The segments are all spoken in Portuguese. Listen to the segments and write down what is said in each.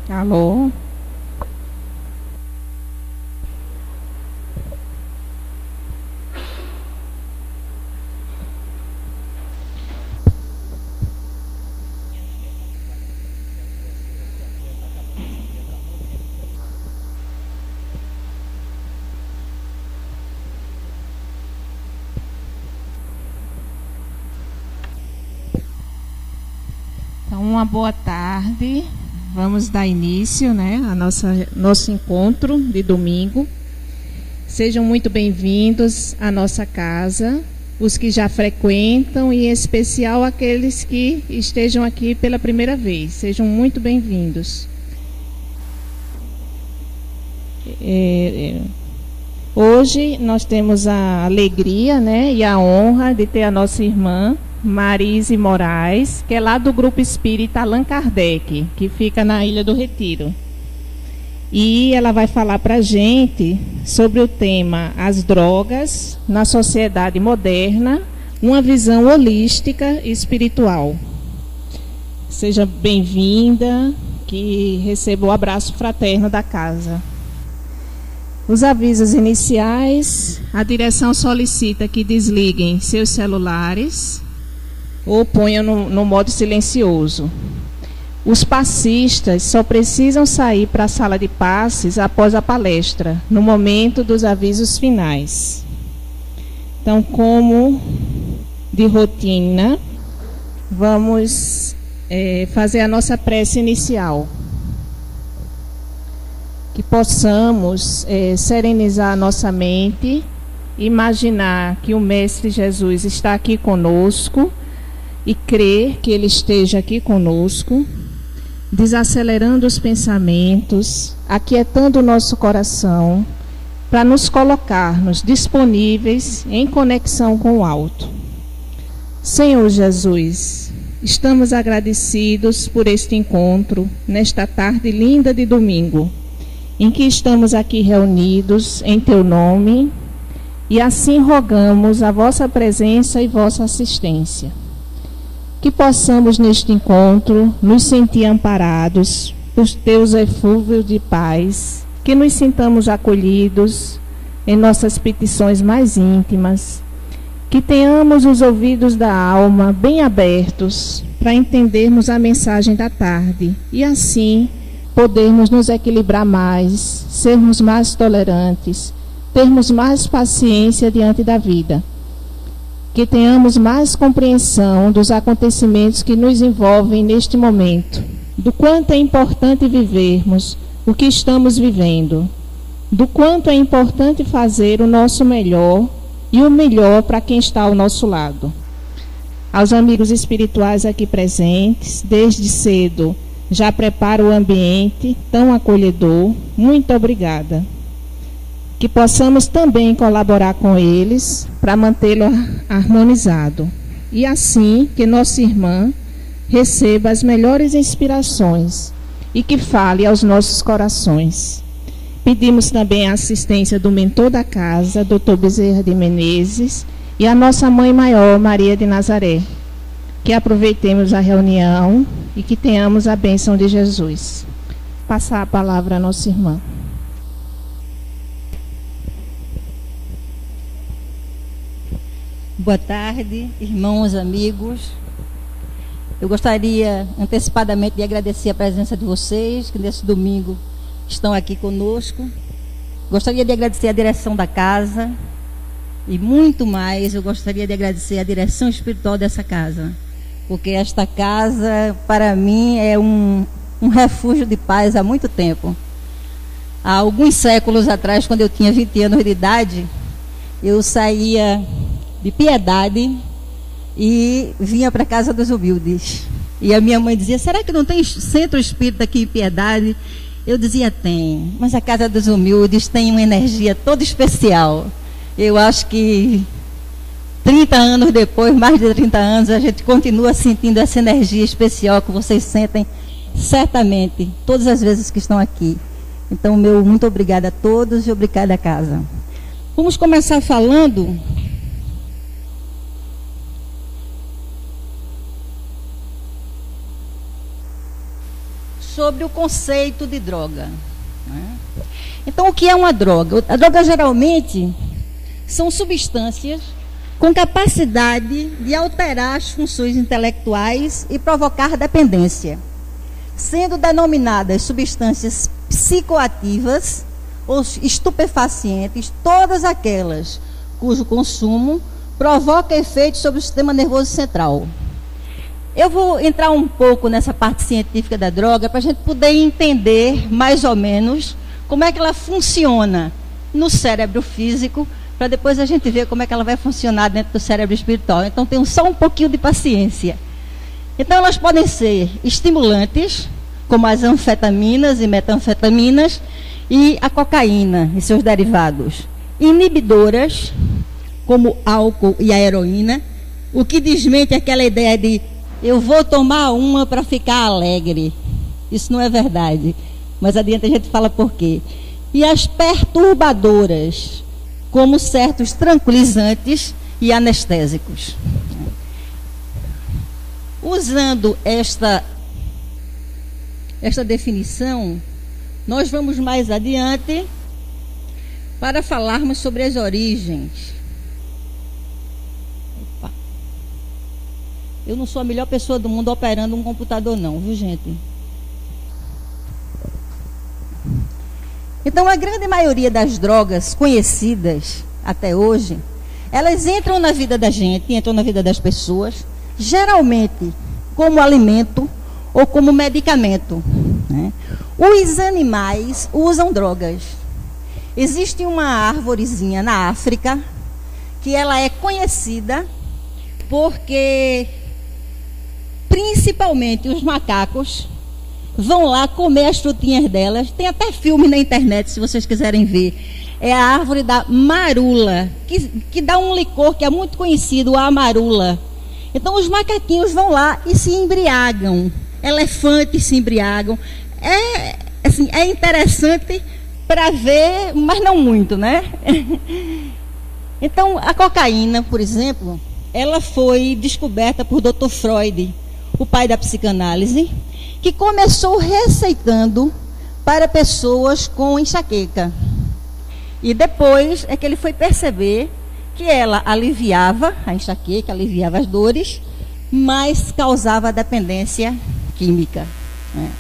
Alô? Então, uma boa tarde. Vamos dar início, a nosso encontro de domingo. Sejam muito bem-vindos à nossa casa, os que já frequentam e, em especial, aqueles que estejam aqui pela primeira vez. Sejam muito bem-vindos. Hoje nós temos a alegria, e a honra de ter a nossa irmã Marise Moraes, que é lá do Grupo Espírita Allan Kardec, que fica na Ilha do Retiro. E ela vai falar para a gente sobre o tema As Drogas na Sociedade Moderna, uma visão holística e espiritual. Seja bem-vinda, que receba o abraço fraterno da casa. Os avisos iniciais: a direção solicita que desliguem seus celulares ou ponham no modo silencioso. Os passistas só precisam sair para a sala de passes após a palestra, no momento dos avisos finais. Então, como de rotina, vamos fazer a nossa prece inicial. Que possamos serenizar a nossa mente, imaginar que o Mestre Jesus está aqui conosco e crer que Ele esteja aqui conosco, desacelerando os pensamentos, aquietando o nosso coração, para nos colocarmos disponíveis em conexão com o alto. Senhor Jesus, estamos agradecidos por este encontro, nesta tarde linda de domingo, em que estamos aqui reunidos em Teu nome, e assim rogamos a vossa presença e vossa assistência. Que possamos neste encontro nos sentir amparados por Teus eflúvios de paz, que nos sintamos acolhidos em nossas petições mais íntimas, que tenhamos os ouvidos da alma bem abertos para entendermos a mensagem da tarde e assim podermos nos equilibrar mais, sermos mais tolerantes, termos mais paciência diante da vida. Que tenhamos mais compreensão dos acontecimentos que nos envolvem neste momento, do quanto é importante vivermos o que estamos vivendo, do quanto é importante fazer o nosso melhor e o melhor para quem está ao nosso lado. Aos amigos espirituais aqui presentes, desde cedo, já prepara o ambiente tão acolhedor. Muito obrigada. Que possamos também colaborar com eles para mantê-lo harmonizado. E assim que nossa irmã receba as melhores inspirações e que fale aos nossos corações. Pedimos também a assistência do mentor da casa, Dr. Bezerra de Menezes, e a nossa Mãe Maior, Maria de Nazaré. Que aproveitemos a reunião e que tenhamos a bênção de Jesus. Passar a palavra à nossa irmã. Boa tarde, irmãos, amigos. Eu gostaria antecipadamente de agradecer a presença de vocês, que nesse domingo estão aqui conosco. Gostaria de agradecer a direção da casa e muito mais, eu gostaria de agradecer a direção espiritual dessa casa, porque esta casa, para mim, é um refúgio de paz há muito tempo. Há alguns séculos atrás, quando eu tinha 20 anos de idade, eu saía de Piedade e vinha para a Casa dos Humildes. E a minha mãe dizia: será que não tem centro espírita aqui em Piedade? Eu dizia: tem, mas a Casa dos Humildes tem uma energia toda especial. Eu acho que 30 anos depois, mais de 30 anos, a gente continua sentindo essa energia especial que vocês sentem certamente todas as vezes que estão aqui. Então, meu muito obrigada a todos e obrigada à casa. Vamos começar falando sobre o conceito de droga, né? Então, o que é uma droga? A droga, geralmente, são substâncias com capacidade de alterar as funções intelectuais e provocar dependência, sendo denominadas substâncias psicoativas ou estupefacientes todas aquelas cujo consumo provoca efeitos sobre o sistema nervoso central. Eu vou entrar um pouco nessa parte científica da droga para a gente poder entender mais ou menos como é que ela funciona no cérebro físico, para depois a gente ver como é que ela vai funcionar dentro do cérebro espiritual. Então, tenham só um pouquinho de paciência. Então, elas podem ser estimulantes, como as anfetaminas e metanfetaminas, e a cocaína e seus derivados. Inibidoras, como álcool e a heroína, o que desmente aquela ideia de eu vou tomar uma para ficar alegre. Isso não é verdade. Mas adiante a gente fala por quê. E as perturbadoras, como certos tranquilizantes e anestésicos. Usando esta definição, nós vamos mais adiante para falarmos sobre as origens. Opa. Eu não sou a melhor pessoa do mundo operando um computador não, viu, gente? Então, a grande maioria das drogas conhecidas até hoje, elas entram na vida da gente, entram na vida das pessoas, geralmente como alimento ou como medicamento, né? Os animais usam drogas. Existe uma árvorezinha na África que ela é conhecida porque, principalmente, os macacos vão lá comer as frutinhas delas. Tem até filme na internet, se vocês quiserem ver. É a árvore da marula, que dá um licor que é muito conhecido, a amarula. Então, os macaquinhos vão lá e se embriagam. Elefantes se embriagam. É interessante para ver, mas não muito, né? Então, a cocaína, por exemplo, ela foi descoberta por Dr. Freud, o pai da psicanálise, que começou receitando para pessoas com enxaqueca. E depois é que ele foi perceber que ela aliviava a enxaqueca, aliviava as dores, mas causava dependência química, né?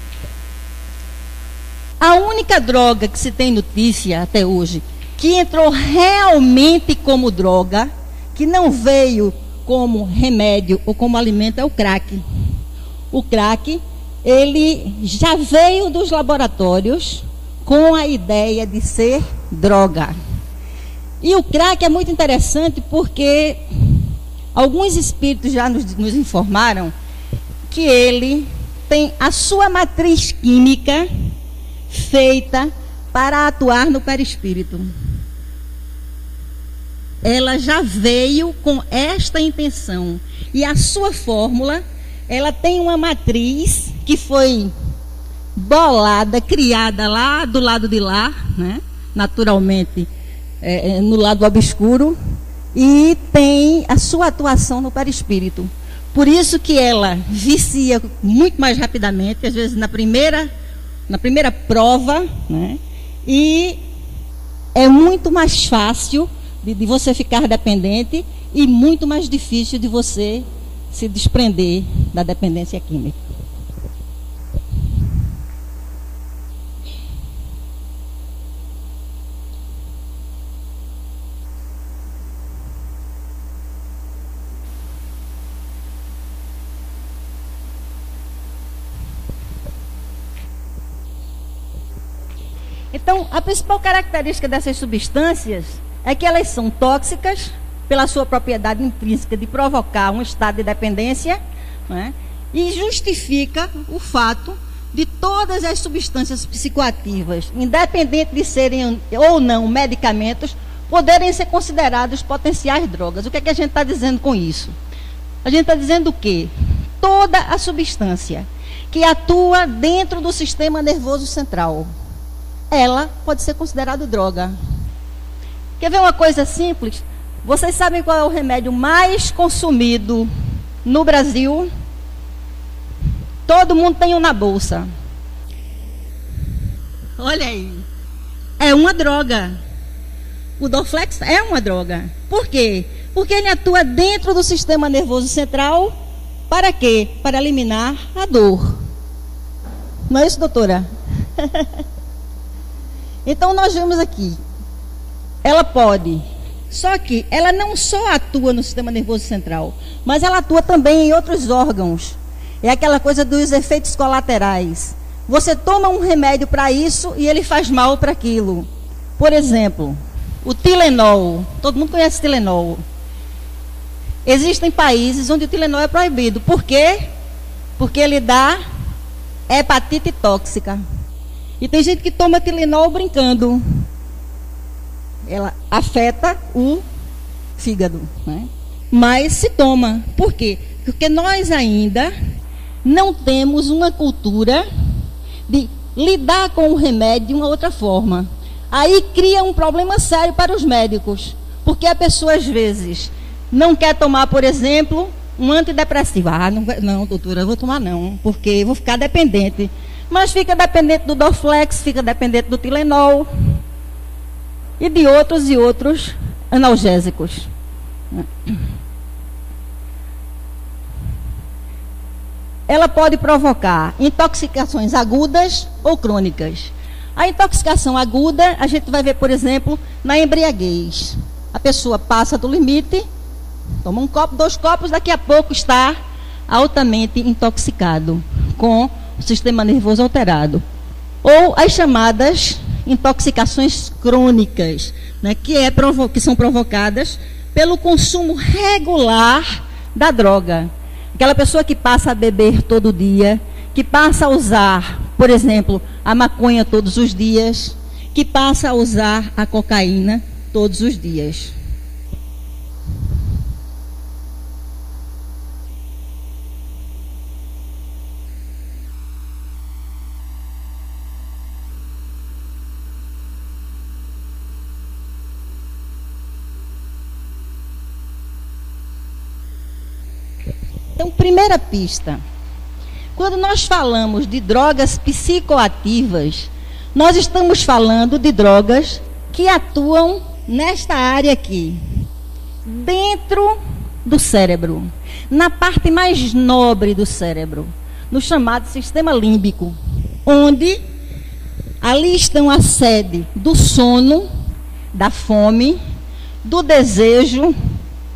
A única droga que se tem notícia até hoje, que entrou realmente como droga, que não veio como remédio ou como alimento, é o crack. O crack, ele já veio dos laboratórios com a ideia de ser droga. E o crack é muito interessante porque alguns espíritos já nos informaram que ele tem a sua matriz química feita para atuar no perispírito. Ela já veio com esta intenção. E a sua fórmula, ela tem uma matriz que foi bolada, criada lá do lado de lá, né? Naturalmente, no lado obscuro, e tem a sua atuação no perispírito. Por isso que ela vicia muito mais rapidamente, às vezes na primeira prova, né? E é muito mais fácil de você ficar dependente e muito mais difícil de você se desprender da dependência química. Então, a principal característica dessas substâncias é que elas são tóxicas pela sua propriedade intrínseca de provocar um estado de dependência, né? E justifica o fato de todas as substâncias psicoativas, independente de serem ou não medicamentos, poderem ser considerados potenciais drogas. O que é que a gente está dizendo com isso? A gente está dizendo o quê? Toda a substância que atua dentro do sistema nervoso central, ela pode ser considerada droga. Quer ver uma coisa simples? Vocês sabem qual é o remédio mais consumido no Brasil? Todo mundo tem um na bolsa. Olha aí. É uma droga. O Dorflex é uma droga. Por quê? Porque ele atua dentro do sistema nervoso central. Para quê? Para eliminar a dor. Não é isso, doutora? Então, nós vemos aqui. Ela pode. Só que ela não só atua no sistema nervoso central, mas ela atua também em outros órgãos. É aquela coisa dos efeitos colaterais. Você toma um remédio para isso e ele faz mal para aquilo. Por exemplo, o Tilenol. Todo mundo conhece Tilenol. Existem países onde o Tilenol é proibido. Por quê? Porque ele dá hepatite tóxica. E tem gente que toma Tilenol brincando. Ela afeta o fígado, né? Mas se toma. Por quê? Porque nós ainda não temos uma cultura de lidar com o remédio de uma outra forma. Aí cria um problema sério para os médicos, porque a pessoa às vezes não quer tomar, por exemplo, um antidepressivo. Ah, não, doutora, eu vou tomar não, porque eu vou ficar dependente. Mas fica dependente do Dorflex, fica dependente do Tilenol e de outros e outros analgésicos. Ela pode provocar intoxicações agudas ou crônicas. A intoxicação aguda, a gente vai ver, por exemplo, na embriaguez. A pessoa passa do limite, toma um copo, 2 copos, daqui a pouco está altamente intoxicado, com o sistema nervoso alterado. Ou as chamadas intoxicações crônicas, né, que são provocadas pelo consumo regular da droga. Aquela pessoa que passa a beber todo dia, que passa a usar, por exemplo, a maconha todos os dias, que passa a usar a cocaína todos os dias. Então, primeira pista. Quando nós falamos de drogas psicoativas, nós estamos falando de drogas que atuam nesta área aqui, dentro do cérebro, na parte mais nobre do cérebro, no chamado sistema límbico, onde ali estão a sede do sono, da fome, do desejo,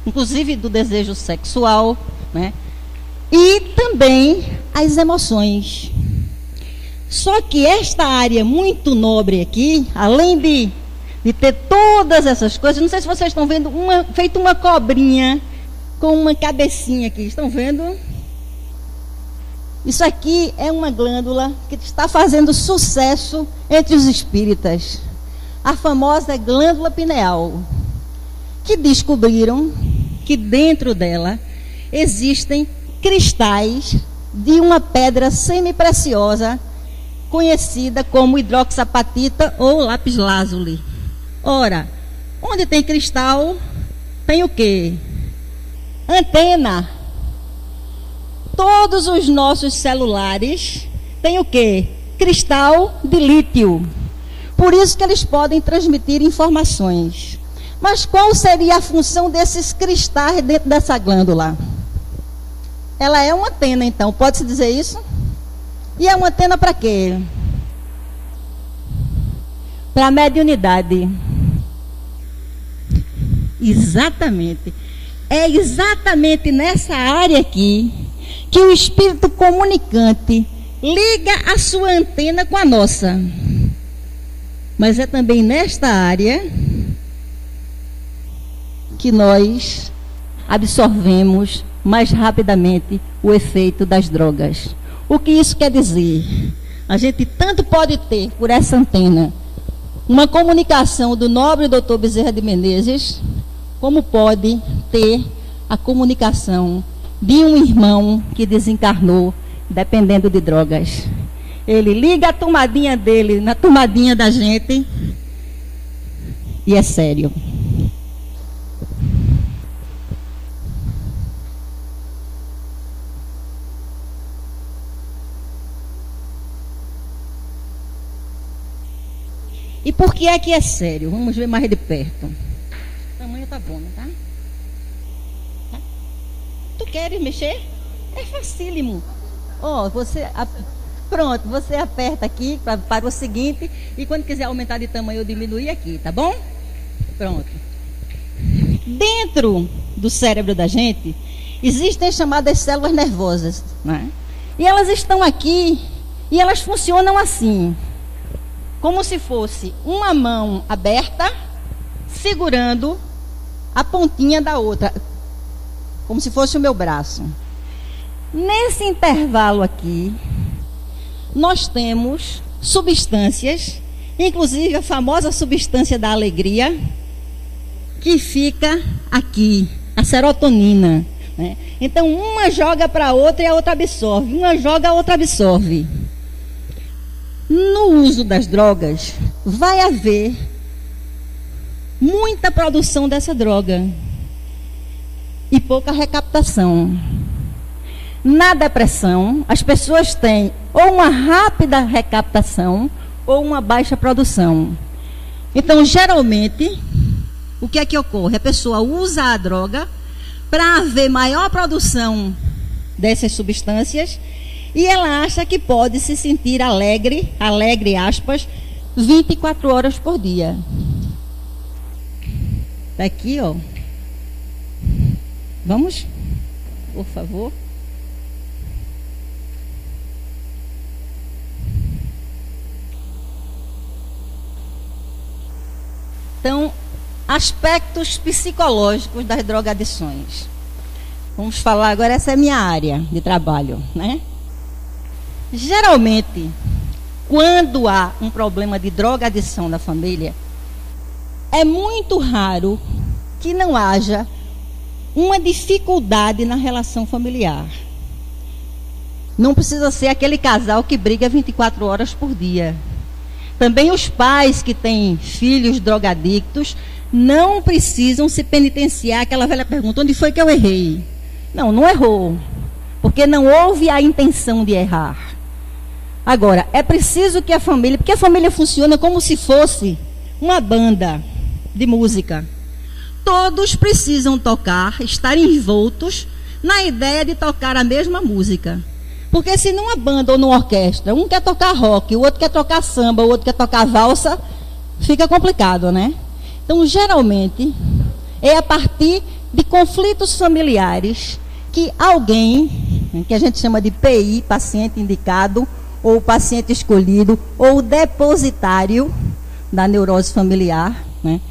inclusive do desejo sexual, né? E também as emoções. Só que esta área muito nobre aqui, além de ter todas essas coisas, não sei se vocês estão vendo, feito uma cobrinha com uma cabecinha aqui, estão vendo? Isso aqui é uma glândula que está fazendo sucesso entre os espíritas. A famosa glândula pineal, que descobriram que dentro dela existem cristais de uma pedra semipreciosa conhecida como hidroxapatita ou lápis-lazuli. Ora, onde tem cristal, tem o quê? Antena. Todos os nossos celulares têm o quê? Cristal de lítio. Por isso que eles podem transmitir informações. Mas qual seria a função desses cristais dentro dessa glândula? Ela é uma antena, então, pode-se dizer isso? E é uma antena para quê? Para a mediunidade. Exatamente. É exatamente nessa área aqui que o espírito comunicante liga a sua antena com a nossa. Mas é também nesta área que nós absorvemos mais rapidamente o efeito das drogas. O que isso quer dizer? A gente tanto pode ter por essa antena uma comunicação do nobre Dr. Bezerra de Menezes, como pode ter a comunicação de um irmão que desencarnou dependendo de drogas. Ele liga a tomadinha dele na tomadinha da gente e é sério. E por que é que é sério? Vamos ver mais de perto. O tamanho tá bom, tá? Tu queres mexer? É facílimo. Ó, pronto, você aperta aqui para o seguinte, e quando quiser aumentar de tamanho ou diminuir aqui, tá bom? Pronto. Dentro do cérebro da gente, existem as chamadas células nervosas, né? E elas estão aqui, e elas funcionam assim, como se fosse uma mão aberta, segurando a pontinha da outra, como se fosse o meu braço. Nesse intervalo aqui, nós temos substâncias, inclusive a famosa substância da alegria, que fica aqui, a serotonina, né? Então, uma joga para a outra e a outra absorve. Uma joga, a outra absorve. No uso das drogas, vai haver muita produção dessa droga e pouca recaptação. Na depressão, as pessoas têm ou uma rápida recaptação ou uma baixa produção. Então, geralmente, o que é que ocorre? A pessoa usa a droga para haver maior produção dessas substâncias e ela acha que pode se sentir alegre, aspas, 24 horas por dia. Tá aqui, ó. Vamos? Por favor. Então, aspectos psicológicos das drogadições. Vamos falar agora, essa é a minha área de trabalho, né? Geralmente, quando há um problema de drogadição na família, é muito raro que não haja uma dificuldade na relação familiar. Não precisa ser aquele casal que briga 24 horas por dia. Também os pais que têm filhos drogadictos não precisam se penitenciar. Aquela velha pergunta, onde foi que eu errei? Não, não errou, porque não houve a intenção de errar. Agora, é preciso que a família, porque a família funciona como se fosse uma banda de música. Todos precisam tocar, estar envoltos na ideia de tocar a mesma música. Porque se numa banda ou numa orquestra, um quer tocar rock, o outro quer tocar samba, o outro quer tocar valsa, fica complicado, né? Então, geralmente, é a partir de conflitos familiares que alguém, que a gente chama de PI, paciente indicado, ou paciente escolhido, ou depositário da neurose familiar, né,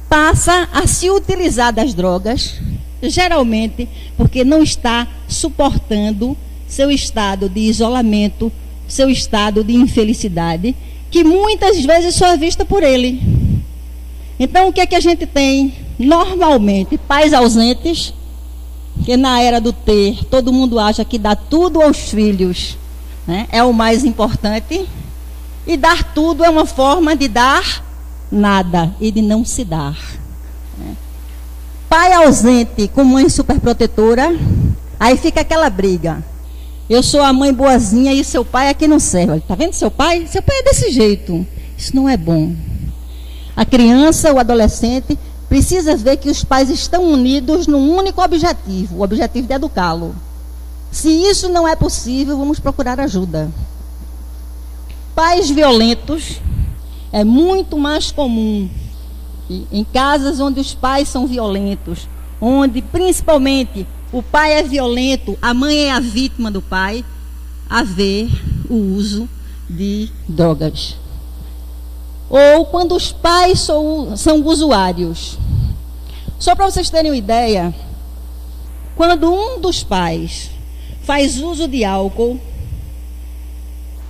passa a se utilizar das drogas, geralmente porque não está suportando seu estado de isolamento, seu estado de infelicidade, que muitas vezes só é vista por ele. Então, o que é que a gente tem? Normalmente, pais ausentes, que na era do ter, todo mundo acha que dá tudo aos filhos, né, é o mais importante, e dar tudo é uma forma de dar nada e de não se dar. Né? Pai ausente com mãe superprotetora, aí fica aquela briga. Eu sou a mãe boazinha e seu pai aqui não serve. Está vendo seu pai? Seu pai é desse jeito. Isso não é bom. A criança, o adolescente, precisa ver que os pais estão unidos num único objetivo, o objetivo de educá-lo. Se isso não é possível, vamos procurar ajuda. Pais violentos é muito mais comum em casas onde os pais são violentos, onde principalmente o pai é violento, a mãe é a vítima do pai, haver o uso de drogas. Ou quando os pais são usuários. Só para vocês terem uma ideia, quando um dos pais faz uso de álcool,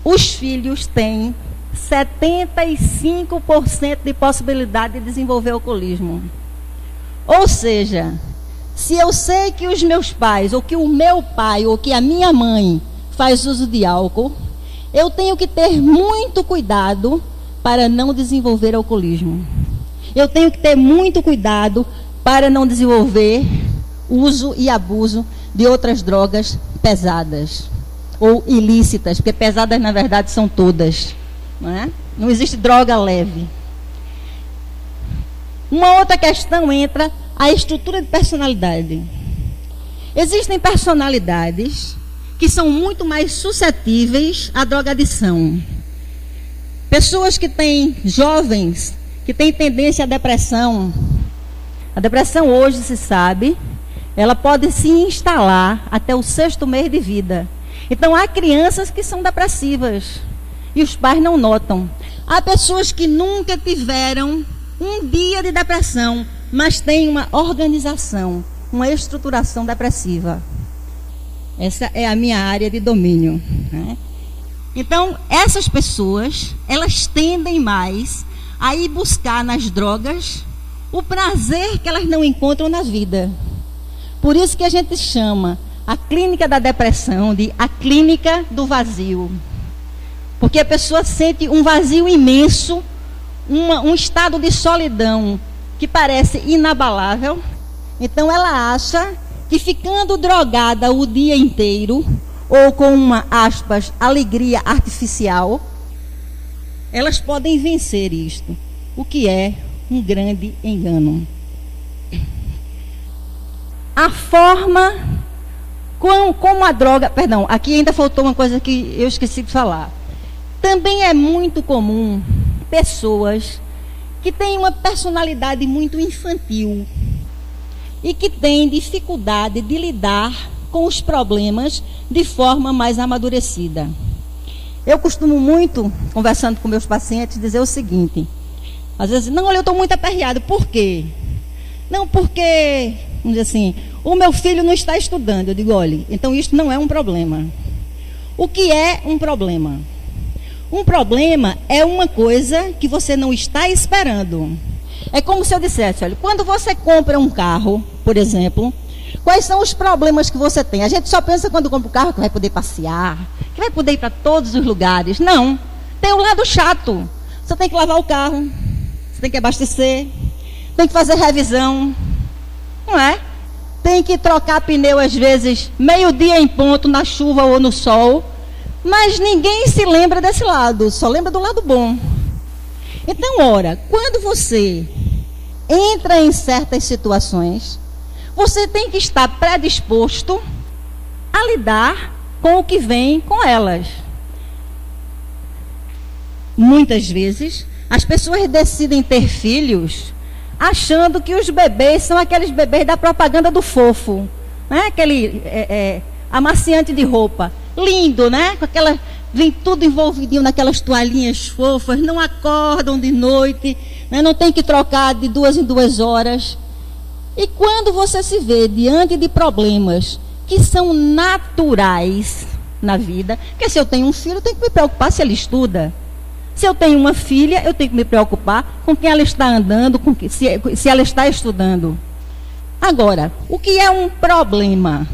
os filhos têm 75% de possibilidade de desenvolver alcoolismo. Ou seja, se eu sei que os meus pais, ou que o meu pai, ou que a minha mãe faz uso de álcool, eu tenho que ter muito cuidado para não desenvolver alcoolismo. Eu tenho que ter muito cuidado para não desenvolver uso e abuso de outras drogas pesadas ou ilícitas, porque pesadas na verdade são todas, não é? Não existe droga leve. Uma outra questão entra a estrutura de personalidade. Existem personalidades que são muito mais suscetíveis à drogadição. Pessoas que têm, jovens, que têm tendência à depressão. A depressão hoje, se sabe, ela pode se instalar até o 6º mês de vida. Então, há crianças que são depressivas e os pais não notam. Há pessoas que nunca tiveram um dia de depressão, mas têm uma organização, uma estruturação depressiva. Essa é a minha área de domínio, né? Então, essas pessoas, elas tendem mais a ir buscar nas drogas o prazer que elas não encontram na vida. Por isso que a gente chama a clínica da depressão de a clínica do vazio. Porque a pessoa sente um vazio imenso, um estado de solidão que parece inabalável. Então ela acha que ficando drogada o dia inteiro, ou com uma, aspas, alegria artificial, elas podem vencer isto, o que é um grande engano. A forma como a droga... Perdão, aqui ainda faltou uma coisa que eu esqueci de falar. Também é muito comum pessoas que têm uma personalidade muito infantil e que têm dificuldade de lidar com os problemas de forma mais amadurecida. Eu costumo muito, conversando com meus pacientes, dizer o seguinte: às vezes, não, olha, eu estou muito aperreado. Por quê? Não, porque, vamos dizer assim, o meu filho não está estudando. Eu digo, olha, então isso não é um problema. O que é um problema? Um problema é uma coisa que você não está esperando. É como se eu dissesse, olha, quando você compra um carro, por exemplo, quais são os problemas que você tem? A gente só pensa quando compra um carro que vai poder passear, que vai poder ir para todos os lugares. Não, tem um lado chato. Você tem que lavar o carro, você tem que abastecer, tem que fazer revisão, não é? Tem que trocar pneu às vezes meio-dia em ponto, na chuva ou no sol. Mas ninguém se lembra desse lado, só lembra do lado bom. Então, ora, quando você entra em certas situações, você tem que estar predisposto a lidar com o que vem com elas. Muitas vezes, as pessoas decidem ter filhos achando que os bebês são aqueles bebês da propaganda do fofo, né? Aquele amaciante de roupa. Lindo, né? Com aquela, vem tudo envolvidinho naquelas toalhinhas fofas, não acordam de noite, né? Não tem que trocar de 2 em 2 horas. E quando você se vê diante de problemas que são naturais na vida, porque se eu tenho um filho, eu tenho que me preocupar se ele estuda. Se eu tenho uma filha, eu tenho que me preocupar com quem ela está andando, se ela está estudando. Agora, o que é um problema?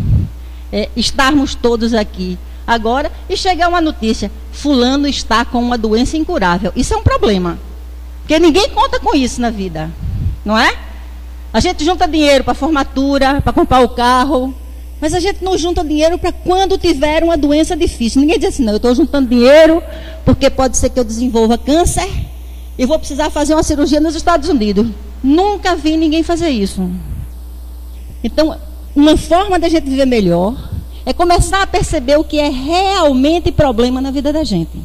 É estarmos todos aqui agora e chegar uma notícia: fulano está com uma doença incurável. Isso é um problema, porque ninguém conta com isso na vida, não é? A gente junta dinheiro para formatura, para comprar o carro, mas a gente não junta dinheiro para quando tiver uma doença difícil. Ninguém diz assim, não, eu estou juntando dinheiro porque pode ser que eu desenvolva câncer e vou precisar fazer uma cirurgia nos Estados Unidos. Nunca vi ninguém fazer isso. Então, uma forma da gente viver melhor é começar a perceber o que é realmente problema na vida da gente.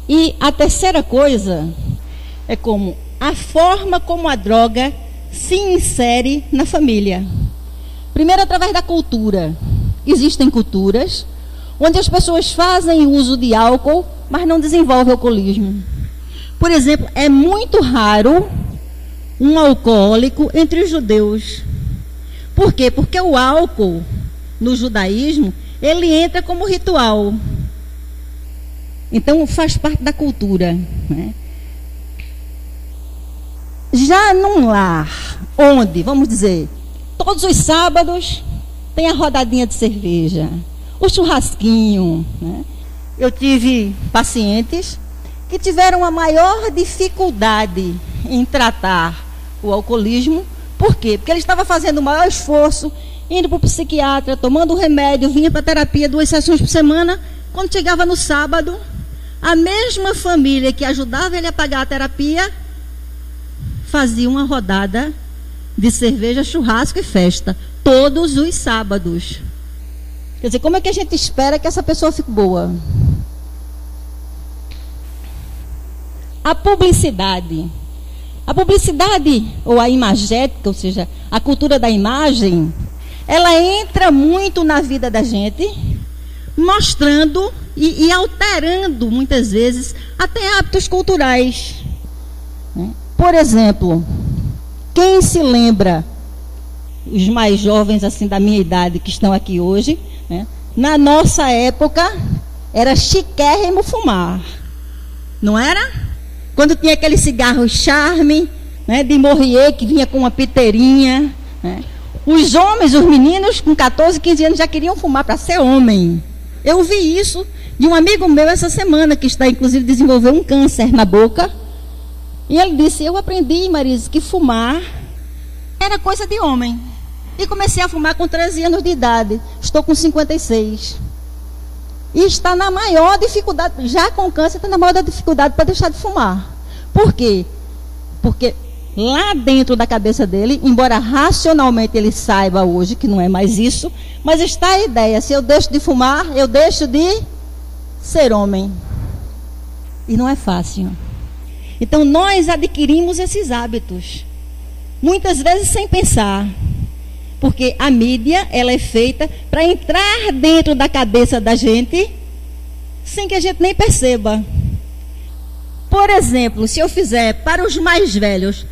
E a terceira coisa é como a forma como a droga se insere na família. Primeiro, através da cultura. Existem culturas onde as pessoas fazem uso de álcool, mas não desenvolvem alcoolismo. Por exemplo, é muito raro um alcoólico entre os judeus. Por quê? Porque o álcool, no judaísmo, ele entra como ritual. Então, faz parte da cultura, né? Já num lar onde, vamos dizer, todos os sábados tem a rodadinha de cerveja, o churrasquinho, né? Eu tive pacientes que tiveram a maior dificuldade em tratar o alcoolismo. Por quê? Porque ele estava fazendo o maior esforço, indo para o psiquiatra, tomando remédio, vinha para a terapia 2 sessões por semana. Quando chegava no sábado, a mesma família que ajudava ele a pagar a terapia fazia uma rodada de cerveja, churrasco e festa todos os sábados. Quer dizer, como é que a gente espera que essa pessoa fique boa? A publicidade ou a imagética, ou seja, a cultura da imagem, ela entra muito na vida da gente, mostrando e alterando, muitas vezes, até hábitos culturais. Por exemplo, quem se lembra, os mais jovens assim da minha idade que estão aqui hoje, né? Na nossa época, era chiquérrimo fumar, não era? Quando tinha aquele cigarro Charme, né, de Morrier, que vinha com uma piteirinha, né? Os homens, os meninos com 14, 15 anos já queriam fumar para ser homem. Eu vi isso de um amigo meu essa semana, que está inclusive desenvolvendo um câncer na boca. E ele disse, eu aprendi, Marisa, que fumar era coisa de homem. E comecei a fumar com 13 anos de idade. Estou com 56. E está na maior dificuldade, já com câncer, está na maior dificuldade para deixar de fumar. Por quê? Porque lá dentro da cabeça dele, embora racionalmente ele saiba hoje que não é mais isso, mas está a ideia, se eu deixo de fumar, eu deixo de ser homem. E não é fácil. Então nós adquirimos esses hábitos, muitas vezes sem pensar. Porque a mídia, ela é feita para entrar dentro da cabeça da gente, sem que a gente nem perceba. Por exemplo, se eu fizer para os mais velhos,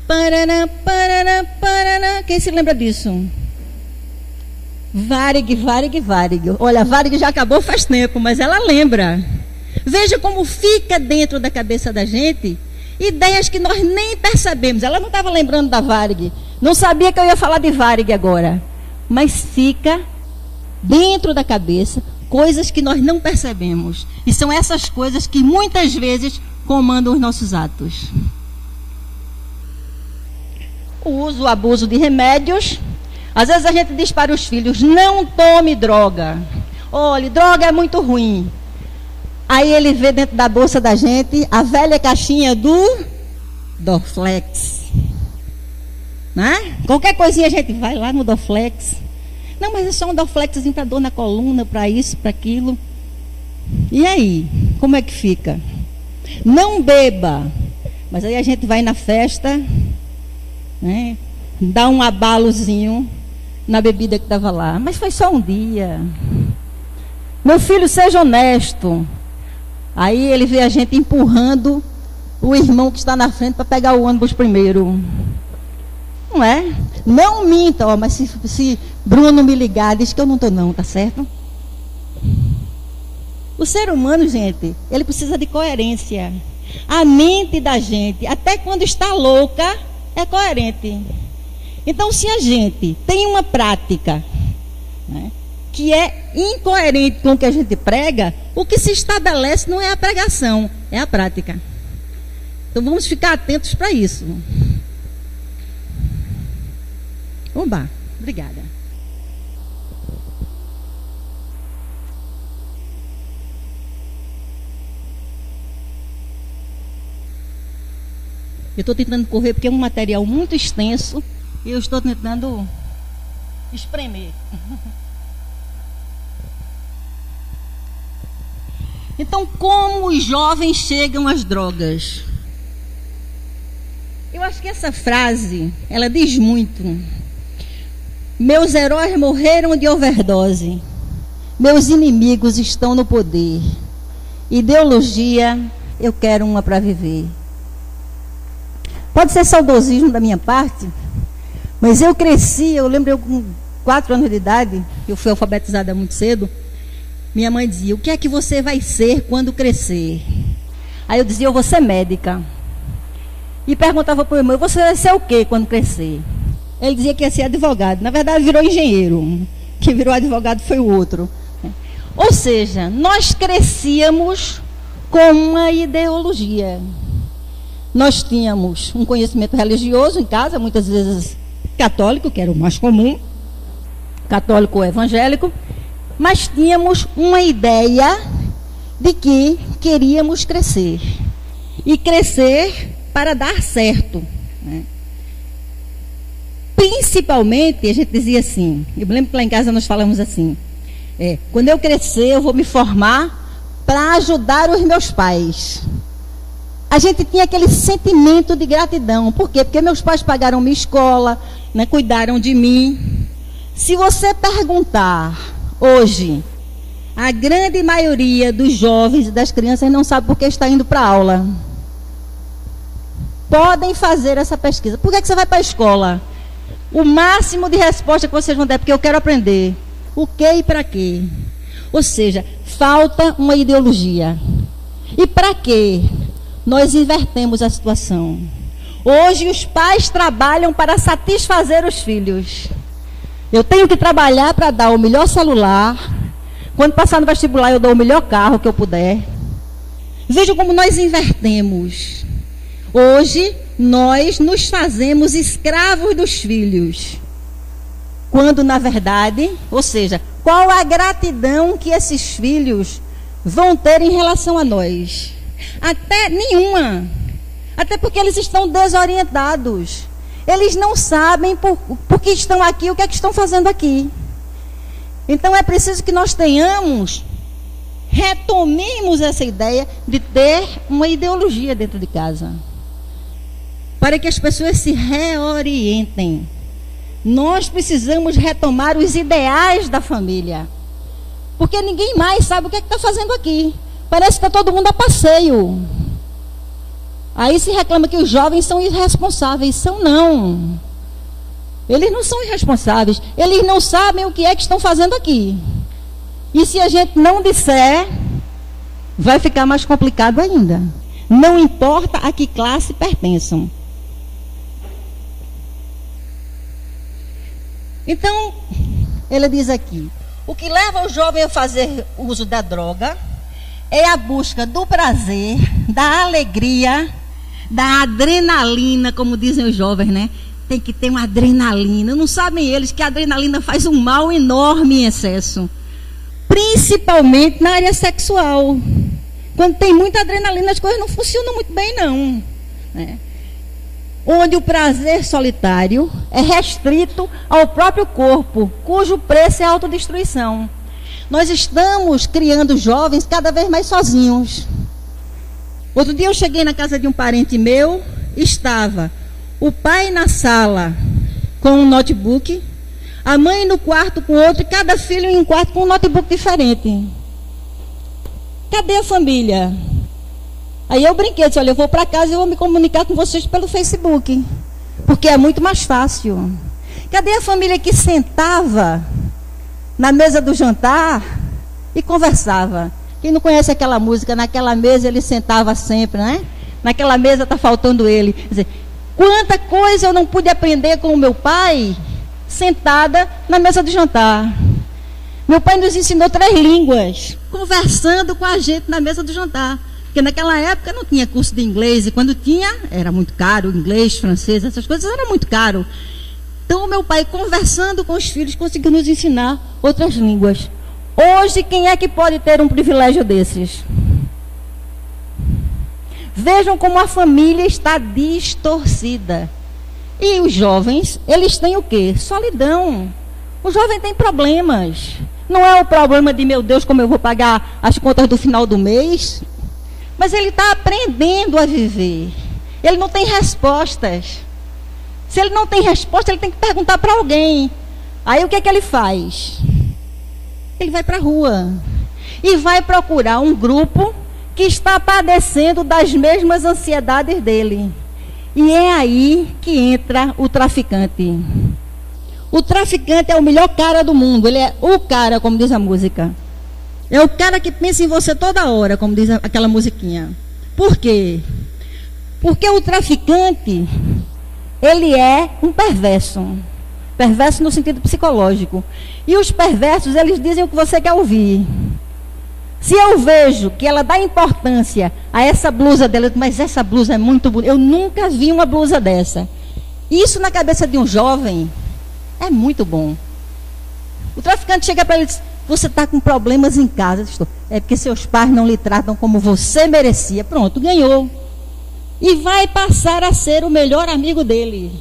paraná, paraná, paraná, quem se lembra disso? Varig, Varig, Varig. Olha, Varig já acabou faz tempo, mas ela lembra. Veja como fica dentro da cabeça da gente ideias que nós nem percebemos. Ela não estava lembrando da Varig. Não sabia que eu ia falar de Varig agora. Mas fica dentro da cabeça coisas que nós não percebemos. E são essas coisas que muitas vezes comandam os nossos atos. O uso, o abuso de remédios. Às vezes a gente diz para os filhos, não tome droga. Olha, droga é muito ruim. Aí ele vê dentro da bolsa da gente a velha caixinha do Dorflex. Né? Qualquer coisinha a gente vai lá no Dorflex. Não, mas é só um Dorflexzinho para dor na coluna, para isso, para aquilo. E aí, como é que fica? Não beba. Mas aí a gente vai na festa, né? Dá um abalozinho na bebida que estava lá. Mas foi só um dia. Meu filho, seja honesto. Aí ele vê a gente empurrando o irmão que está na frente para pegar o ônibus primeiro. Não é? Não minta, ó, mas se Bruno me ligar, diz que eu não estou não, tá certo? O ser humano, gente, ele precisa de coerência. A mente da gente, até quando está louca, é coerente. Então, se a gente tem uma prática, né, que é incoerente com o que a gente prega, o que se estabelece não é a pregação, é a prática. Então vamos ficar atentos para isso. Oba, obrigada. Eu estou tentando correr porque é um material muito extenso e eu estou tentando espremer. Então, como os jovens chegam às drogas? Eu acho que essa frase, ela diz muito. Meus heróis morreram de overdose. Meus inimigos estão no poder. Ideologia, eu quero uma para viver. Pode ser saudosismo da minha parte, mas eu cresci, eu lembro eu com 4 anos de idade, eu fui alfabetizada muito cedo. Minha mãe dizia, o que é que você vai ser quando crescer? Aí eu dizia, eu vou ser médica. E perguntava para o irmão, você vai ser o quê quando crescer? Ele dizia que ia ser advogado. Na verdade, virou engenheiro. Quem virou advogado foi o outro. Ou seja, nós crescíamos com uma ideologia. Nós tínhamos um conhecimento religioso em casa, muitas vezes católico, que era o mais comum, católico ou evangélico, mas tínhamos uma ideia de que queríamos crescer. E crescer para dar certo, né? Principalmente, a gente dizia assim, eu me lembro que lá em casa nós falamos assim, quando eu crescer eu vou me formar para ajudar os meus pais. A gente tinha aquele sentimento de gratidão. Por quê? Porque meus pais pagaram minha escola, né, cuidaram de mim. Se você perguntar hoje, a grande maioria dos jovens e das crianças não sabe por que está indo para a aula. Podem fazer essa pesquisa. Por que você vai para a escola? O máximo de resposta que vocês vão dar é porque eu quero aprender. O que e para quê? Ou seja, falta uma ideologia. E para quê? Nós invertemos a situação. Hoje os pais trabalham para satisfazer os filhos. Eu tenho que trabalhar para dar o melhor celular. Quando passar no vestibular eu dou o melhor carro que eu puder. Vejam como nós invertemos. Hoje nós nos fazemos escravos dos filhos. Quando na verdade, ou seja, qual a gratidão que esses filhos vão ter em relação a nós? Até nenhuma. Até porque eles estão desorientados. Eles não sabem por que estão aqui, o que é que estão fazendo aqui. Então é preciso que nós retomemos essa ideia de ter uma ideologia dentro de casa. Para que as pessoas se reorientem. Nós precisamos retomar os ideais da família. Porque ninguém mais sabe o que é que está fazendo aqui. Parece que está todo mundo a passeio. Aí se reclama que os jovens são irresponsáveis. São não. Eles não são irresponsáveis. Eles não sabem o que é que estão fazendo aqui. E se a gente não disser, vai ficar mais complicado ainda. Não importa a que classe pertençam. Então, ele diz aqui, o que leva o jovem a fazer uso da droga é a busca do prazer, da alegria, da adrenalina, como dizem os jovens, né? Tem que ter uma adrenalina. Não sabem eles que a adrenalina faz um mal enorme em excesso. Principalmente na área sexual. Quando tem muita adrenalina, as coisas não funcionam muito bem, não. Né? Onde o prazer solitário é restrito ao próprio corpo, cujo preço é a autodestruição. Nós estamos criando jovens cada vez mais sozinhos. Outro dia eu cheguei na casa de um parente meu, estava o pai na sala com um notebook, a mãe no quarto com outro, e cada filho em um quarto com um notebook diferente. Cadê a família? Aí eu brinquei, disse, olha, eu vou para casa e vou me comunicar com vocês pelo Facebook, porque é muito mais fácil. Cadê a família que sentava na mesa do jantar e conversava? Quem não conhece aquela música, naquela mesa ele sentava sempre, né? Naquela mesa está faltando ele. Quer dizer, quanta coisa eu não pude aprender com o meu pai sentada na mesa do jantar. Meu pai nos ensinou 3 línguas, conversando com a gente na mesa do jantar. Porque naquela época não tinha curso de inglês, e quando tinha, era muito caro, inglês, francês, essas coisas era muito caro. Então o meu pai, conversando com os filhos, conseguiu nos ensinar outras línguas. Hoje, quem é que pode ter um privilégio desses? Vejam como a família está distorcida. E os jovens, eles têm o quê? Solidão. O jovem tem problemas. Não é o problema de, meu Deus, como eu vou pagar as contas do final do mês. Mas ele está aprendendo a viver. Ele não tem respostas. Se ele não tem resposta, ele tem que perguntar para alguém. Aí o que é que ele faz? Ele vai para a rua. E vai procurar um grupo que está padecendo das mesmas ansiedades dele. E é aí que entra o traficante. O traficante é o melhor cara do mundo. Ele é o cara, como diz a música. É o cara que pensa em você toda hora, como diz aquela musiquinha. Por quê? Porque o traficante, ele é um perverso. Perverso no sentido psicológico. E os perversos, eles dizem o que você quer ouvir. Se eu vejo que ela dá importância a essa blusa dela, mas essa blusa é muito bonita, eu nunca vi uma blusa dessa. Isso na cabeça de um jovem é muito bom. O traficante chega para ele e diz, Você está com problemas em casa. É porque seus pais não lhe tratam como você merecia. Pronto, ganhou. E vai passar a ser o melhor amigo dele.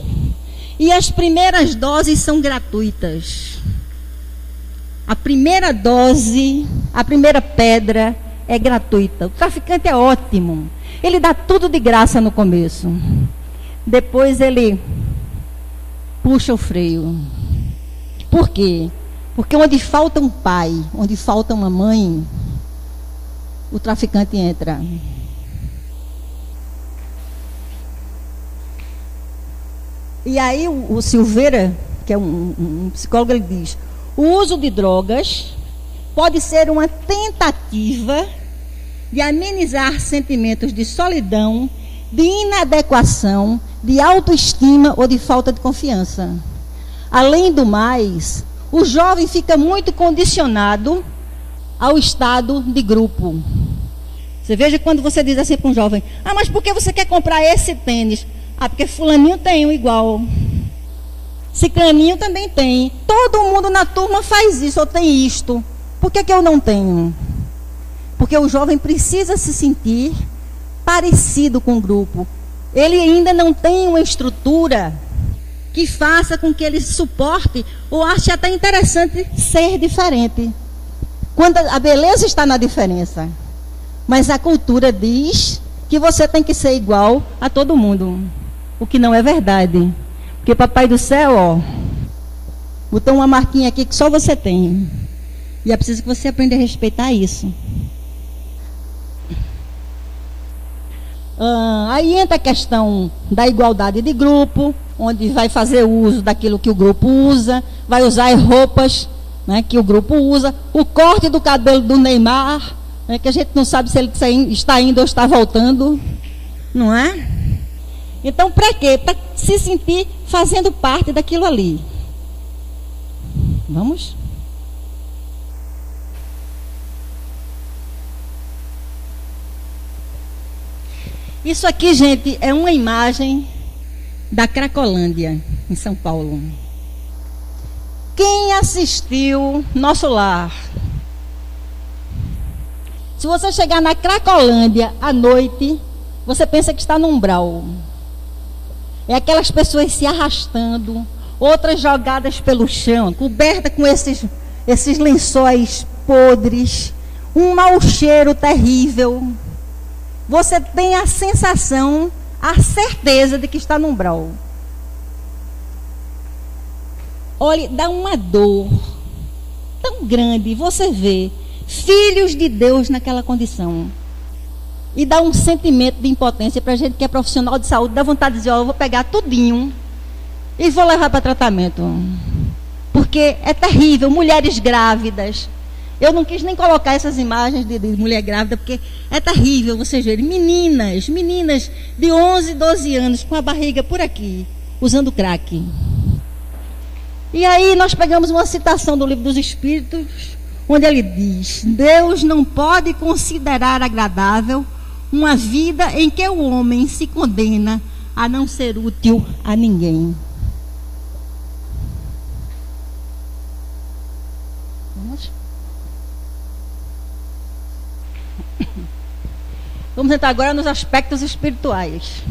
E as primeiras doses são gratuitas. A primeira dose, a primeira pedra é gratuita. O traficante é ótimo. Ele dá tudo de graça no começo. Depois ele puxa o freio. Por quê? Porque onde falta um pai, onde falta uma mãe, o traficante entra. E aí o Silveira, que é um psicólogo, ele diz: o uso de drogas pode ser uma tentativa de amenizar sentimentos de solidão, de inadequação, de autoestima ou de falta de confiança. Além do mais, o jovem fica muito condicionado ao estado de grupo. Você veja quando você diz assim para um jovem: ah, mas por que você quer comprar esse tênis? Ah, porque fulaninho tem um igual. Ciclaninho também tem. Todo mundo na turma faz isso, ou tem isto. Por que eu não tenho? Porque o jovem precisa se sentir parecido com o grupo. Ele ainda não tem uma estrutura que faça com que ele suporte ou ache até interessante ser diferente. Quando a beleza está na diferença. Mas a cultura diz que você tem que ser igual a todo mundo. O que não é verdade. Porque Papai do Céu, ó, botou uma marquinha aqui que só você tem. E é preciso que você aprenda a respeitar isso. Aí entra a questão da igualdade de grupo, onde vai fazer uso daquilo que o grupo usa, vai usar as roupas, né, que o grupo usa, o corte do cabelo do Neymar, né, que a gente não sabe se ele está indo ou está voltando, não é? Então, para quê? Para se sentir fazendo parte daquilo ali. Vamos? Isso aqui, gente, é uma imagem da Cracolândia, em São Paulo. Quem assistiu Nosso Lar? Se você chegar na Cracolândia à noite, você pensa que está no umbral. É aquelas pessoas se arrastando, outras jogadas pelo chão, cobertas com esses lençóis podres, um mau cheiro terrível. Você tem a sensação, a certeza de que está no umbral. Olha, dá uma dor tão grande você vê filhos de Deus naquela condição. E dá um sentimento de impotência para a gente que é profissional de saúde, dá vontade de dizer: ó, eu vou pegar tudinho e vou levar para tratamento. Porque é terrível, mulheres grávidas. Eu não quis nem colocar essas imagens de mulher grávida, porque é terrível vocês verem meninas de 11, 12 anos com a barriga por aqui, usando crack. E aí nós pegamos uma citação do Livro dos Espíritos, onde ele diz: Deus não pode considerar agradável uma vida em que o homem se condena a não ser útil a ninguém. Vamos entrar agora nos aspectos espirituais.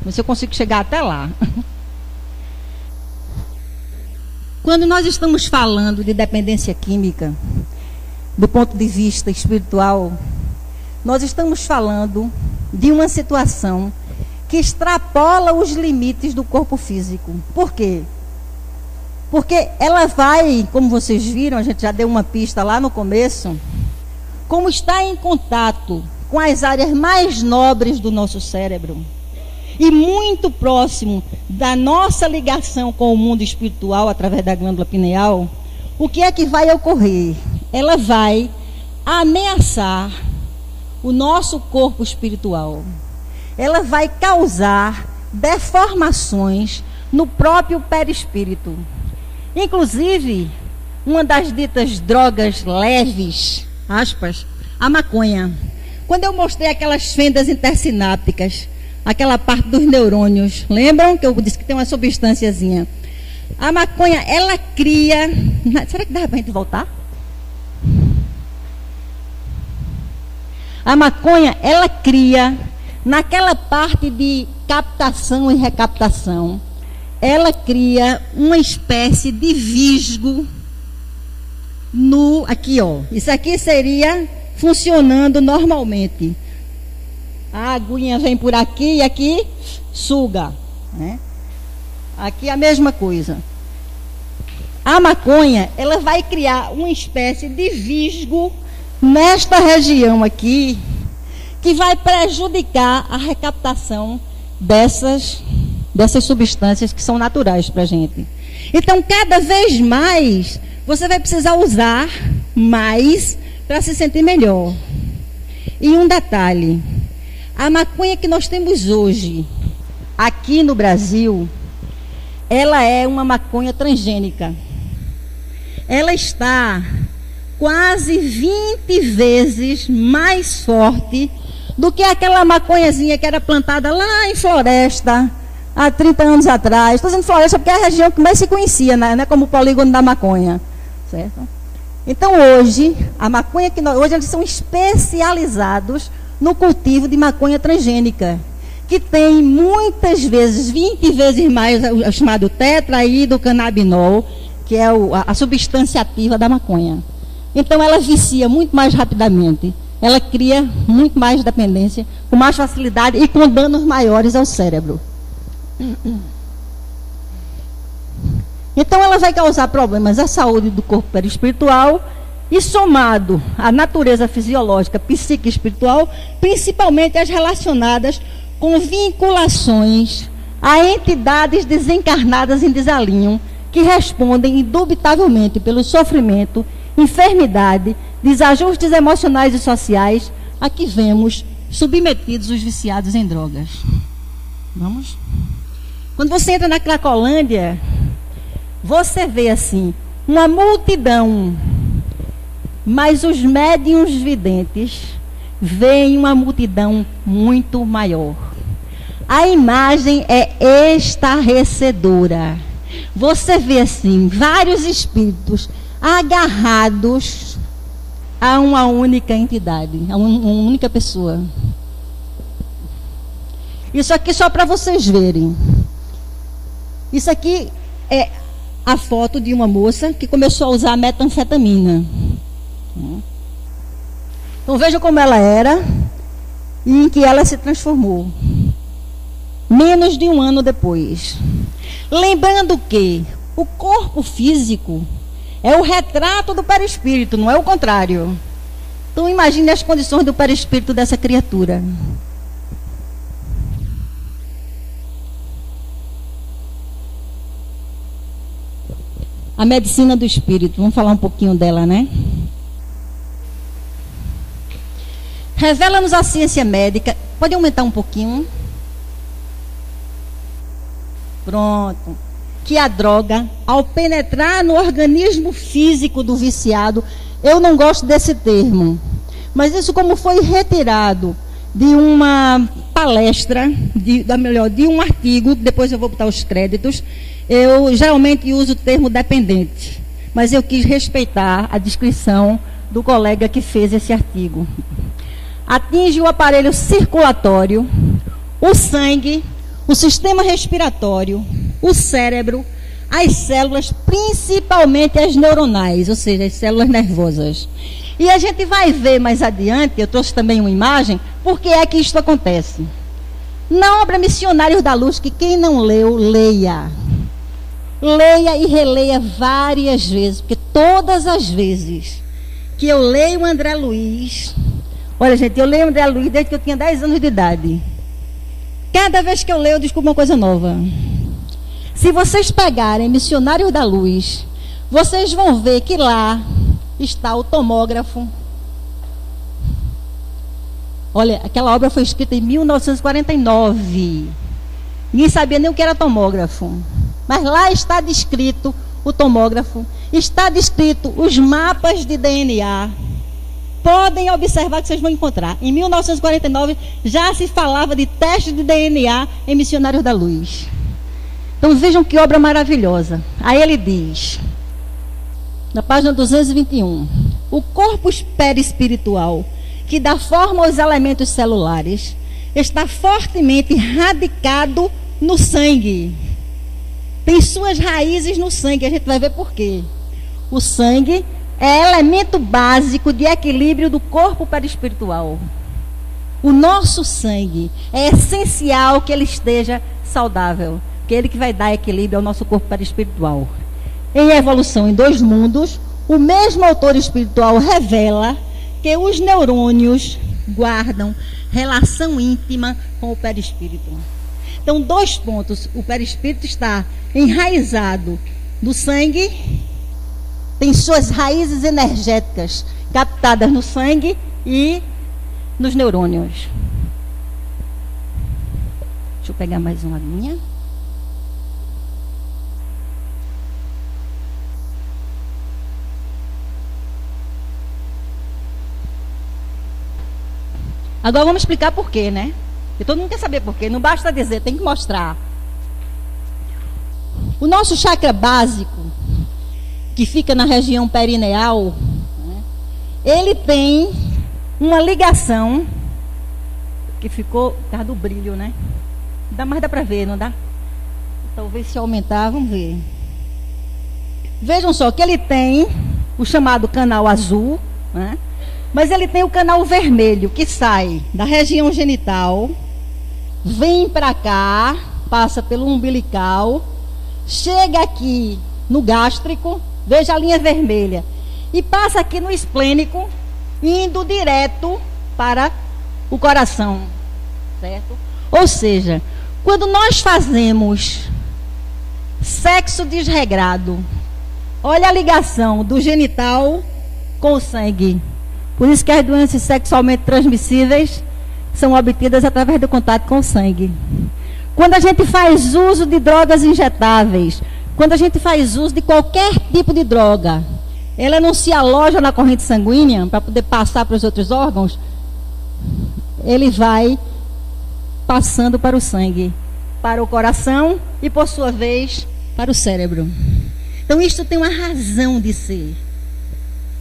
Ver se eu consigo chegar até lá. Quando nós estamos falando de dependência química, do ponto de vista espiritual, nós estamos falando de uma situação que extrapola os limites do corpo físico. Por quê? Porque ela vai, como vocês viram, a gente já deu uma pista lá no começo, como está em contato com as áreas mais nobres do nosso cérebro e muito próximo da nossa ligação com o mundo espiritual através da glândula pineal, o que é que vai ocorrer? Ela vai ameaçar o nosso corpo espiritual. Ela vai causar deformações no próprio perispírito. Inclusive, uma das ditas drogas leves, aspas, a maconha. Quando eu mostrei aquelas fendas intersinápticas, aquela parte dos neurônios, lembram que eu disse que tem uma substânciazinha? A maconha, ela cria... Será que dá para a gente voltar? A maconha, ela cria, naquela parte de captação e recaptação, ela cria uma espécie de visgo aqui, ó. Isso aqui seria funcionando normalmente. A aguinha vem por aqui e aqui suga, né? Aqui a mesma coisa. A maconha, ela vai criar uma espécie de visgo nesta região aqui, que vai prejudicar a recaptação dessas substâncias que são naturais para a gente. Então, cada vez mais, você vai precisar usar mais para se sentir melhor. E um detalhe, a maconha que nós temos hoje, aqui no Brasil, ela é uma maconha transgênica. Ela está quase 20 vezes mais forte do que aquela maconhazinha que era plantada lá em floresta, há 30 anos atrás. Estou dizendo floresta porque é a região que mais se conhecia, né, como o polígono da maconha. Certo? Então hoje, a maconha hoje eles são especializados no cultivo de maconha transgênica, que tem muitas vezes, 20 vezes mais o chamado tetraidrocannabinol, que é a substância ativa da maconha. Então ela vicia muito mais rapidamente, ela cria muito mais dependência, com mais facilidade e com danos maiores ao cérebro. Então ela vai causar problemas à saúde do corpo perispiritual e, somado à natureza fisiológica, psíquica e espiritual, principalmente as relacionadas com vinculações a entidades desencarnadas em desalinho, que respondem indubitavelmente pelo sofrimento, enfermidade, desajustes emocionais e sociais a que vemos submetidos os viciados em drogas. Vamos? Quando você entra na Cracolândia, você vê assim, uma multidão, mas os médiuns videntes veem uma multidão muito maior. A imagem é estarrecedora. Você vê assim, vários espíritos agarrados a uma única entidade, a uma única pessoa. Isso aqui só para vocês verem. Isso aqui é a foto de uma moça que começou a usar metanfetamina. Então vejam como ela era e em que ela se transformou. Menos de um ano depois. Lembrando que o corpo físico é o retrato do perispírito, não é o contrário. Então imagine as condições do perispírito dessa criatura. A medicina do espírito, vamos falar um pouquinho dela, né? Revela-nos a ciência médica. Pode aumentar um pouquinho? Pronto. Que a droga, ao penetrar no organismo físico do viciado, eu não gosto desse termo, mas isso como foi retirado de uma palestra, de um artigo, depois eu vou botar os créditos. Eu geralmente uso o termo dependente, mas eu quis respeitar a descrição do colega que fez esse artigo. Atinge o aparelho circulatório, o sangue, o sistema respiratório, o cérebro, as células, principalmente as neuronais, ou seja, as células nervosas. E a gente vai ver mais adiante, eu trouxe também uma imagem, por que é que isto acontece. Na obra Missionários da Luz, que quem não leu, leia. Leia e releia várias vezes, porque todas as vezes que eu leio o André Luiz, olha gente, eu leio o André Luiz desde que eu tinha 10 anos de idade. Cada vez que eu leio, eu descubro uma coisa nova. Se vocês pegarem Missionários da Luz, vocês vão ver que lá está o tomógrafo. Olha, aquela obra foi escrita em 1949. Ninguém sabia nem o que era tomógrafo. Mas lá está descrito o tomógrafo, está descrito os mapas de DNA. Podem observar que vocês vão encontrar. Em 1949 já se falava de teste de DNA em Missionários da Luz. Então vejam que obra maravilhosa. Aí ele diz, na página 221, o corpo perispiritual que dá forma aos elementos celulares, está fortemente radicado no sangue. Tem suas raízes no sangue, a gente vai ver por quê. O sangue é elemento básico de equilíbrio do corpo perispiritual. O nosso sangue é essencial que ele esteja saudável, que é ele que vai dar equilíbrio ao nosso corpo perispiritual. Em Evolução em Dois Mundos, o mesmo autor espiritual revela que os neurônios guardam relação íntima com o perispírito. Então, 2 pontos. O perispírito está enraizado no sangue, tem suas raízes energéticas captadas no sangue e nos neurônios. Deixa eu pegar mais uma linha. Agora vamos explicar por quê, né? Porque todo mundo quer saber por quê. Não basta dizer, tem que mostrar. O nosso chakra básico, que fica na região perineal, né, ele tem uma ligação que ficou por causa do brilho, né? Dá para ver, não dá? Talvez se aumentar, vamos ver. Vejam só que ele tem o chamado canal azul, né? Mas ele tem o canal vermelho que sai da região genital, vem para cá, passa pelo umbilical, chega aqui no gástrico, veja a linha vermelha, e passa aqui no esplênico, indo direto para o coração, certo? Ou seja, quando nós fazemos sexo desregrado, olha a ligação do genital com o sangue. Por isso que as doenças sexualmente transmissíveis são obtidas através do contato com o sangue. Quando a gente faz uso de drogas injetáveis, quando a gente faz uso de qualquer tipo de droga, ela não se aloja na corrente sanguínea para poder passar para os outros órgãos, ele vai passando para o sangue, para o coração e, por sua vez, para o cérebro. Então, isto tem uma razão de ser.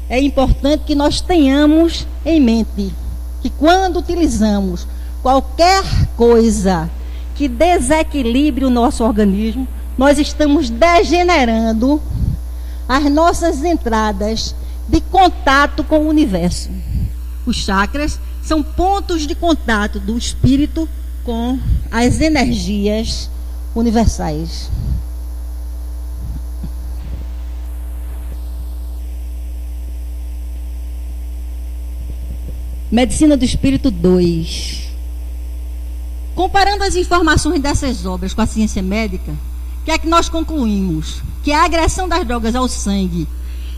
É importante que nós tenhamos em mente que quando utilizamos qualquer coisa que desequilibre o nosso organismo, nós estamos degenerando as nossas entradas de contato com o universo. Os chakras são pontos de contato do espírito com as energias universais. Medicina do Espírito 2. Comparando as informações dessas obras com a ciência médica, o que é que nós concluímos? Que a agressão das drogas ao sangue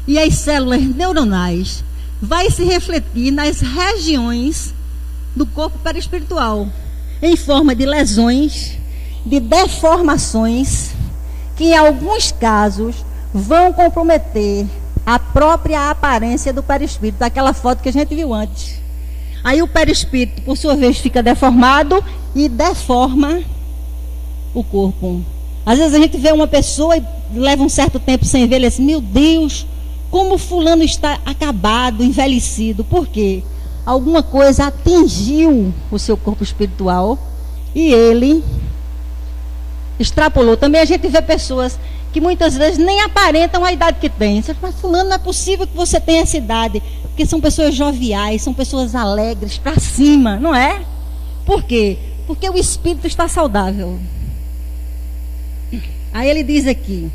e às células neuronais vai se refletir nas regiões do corpo perispiritual, em forma de lesões, de deformações, que em alguns casos vão comprometer a própria aparência do perispírito, daquela foto que a gente viu antes. Aí o perispírito, por sua vez, fica deformado e deforma o corpo. Às vezes a gente vê uma pessoa e leva um certo tempo sem ver, ele assim, meu Deus, como fulano está acabado, envelhecido. Por quê? Alguma coisa atingiu o seu corpo espiritual e ele extrapolou. Também a gente vê pessoas que muitas vezes nem aparentam a idade que tem. Você fala, fulano, não é possível que você tenha essa idade. Porque são pessoas joviais, são pessoas alegres, para cima, não é? Por quê? Porque o espírito está saudável. Aí ele diz aqui,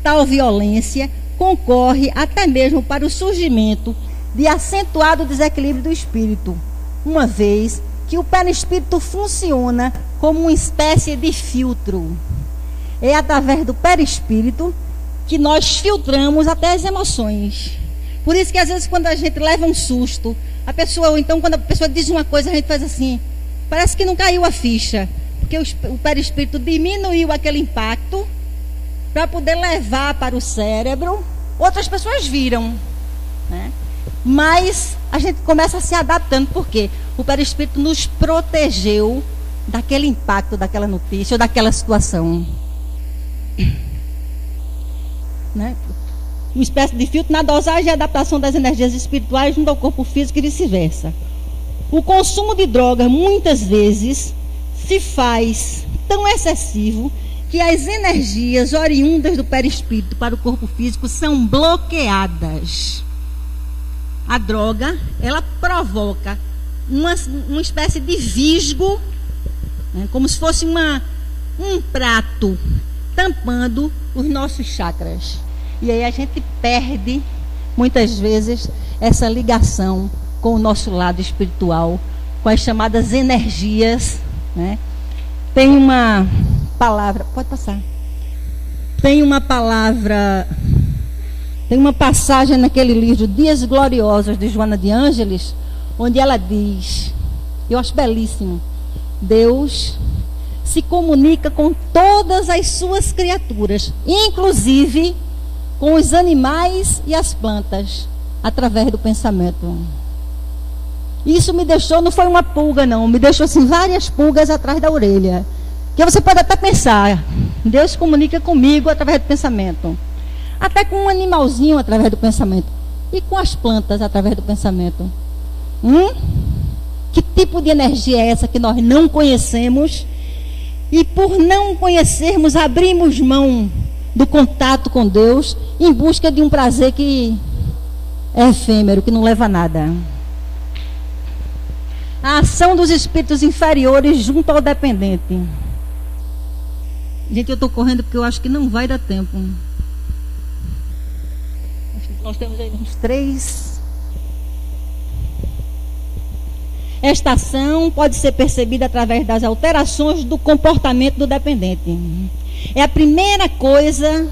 tal violência concorre até mesmo para o surgimento de acentuado desequilíbrio do espírito, uma vez que o perispírito funciona como uma espécie de filtro. É através do perispírito que nós filtramos até as emoções. Por isso que às vezes quando a gente leva um susto, a pessoa, ou então quando a pessoa diz uma coisa, a gente faz assim, parece que não caiu a ficha, porque o perispírito diminuiu aquele impacto para poder levar para o cérebro. Outras pessoas viram, né? Mas a gente começa a se adaptando, porque o perispírito nos protegeu daquele impacto, daquela notícia ou daquela situação, né? Uma espécie de filtro na dosagem e adaptação das energias espirituais junto ao corpo físico e vice-versa. O consumo de drogas muitas vezes se faz tão excessivo que as energias oriundas do perispírito para o corpo físico são bloqueadas. A droga, ela provoca uma espécie de visgo, né, como se fosse um prato tampando os nossos chakras. E aí a gente perde, muitas vezes, essa ligação com o nosso lado espiritual, com as chamadas energias, né? Tem uma palavra, pode passar. Tem uma passagem naquele livro Dias Gloriosos de Joana de Ângeles, onde ela diz, eu acho belíssimo, Deus se comunica com todas as suas criaturas, inclusive com os animais e as plantas, através do pensamento. Isso me deixou, não foi uma pulga não, me deixou assim várias pulgas atrás da orelha. Que você pode até pensar, Deus se comunica comigo através do pensamento. Até com um animalzinho através do pensamento. E com as plantas através do pensamento. Que tipo de energia é essa que nós não conhecemos? E por não conhecermos, abrimos mão do contato com Deus em busca de um prazer que é efêmero, que não leva a nada. A ação dos espíritos inferiores junto ao dependente. Gente, eu estou correndo porque eu acho que não vai dar tempo. Nós temos aí uns 3. Esta ação pode ser percebida através das alterações do comportamento do dependente. É a primeira coisa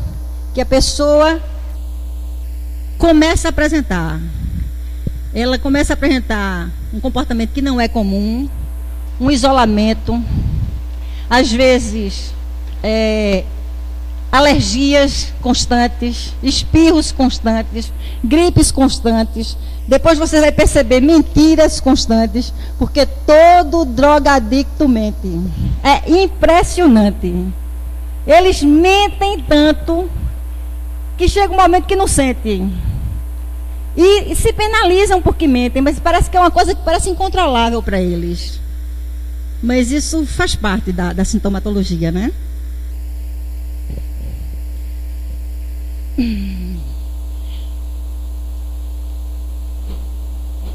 que a pessoa começa a apresentar. Ela começa a apresentar um comportamento que não é comum, um isolamento, às vezes alergias constantes, espirros constantes, gripes constantes. Depois você vai perceber mentiras constantes, porque todo drogadicto mente. É impressionante. Eles mentem tanto que chega um momento que não sentem. E se penalizam porque mentem, mas parece que é uma coisa que parece incontrolável para eles. Mas isso faz parte da sintomatologia, né?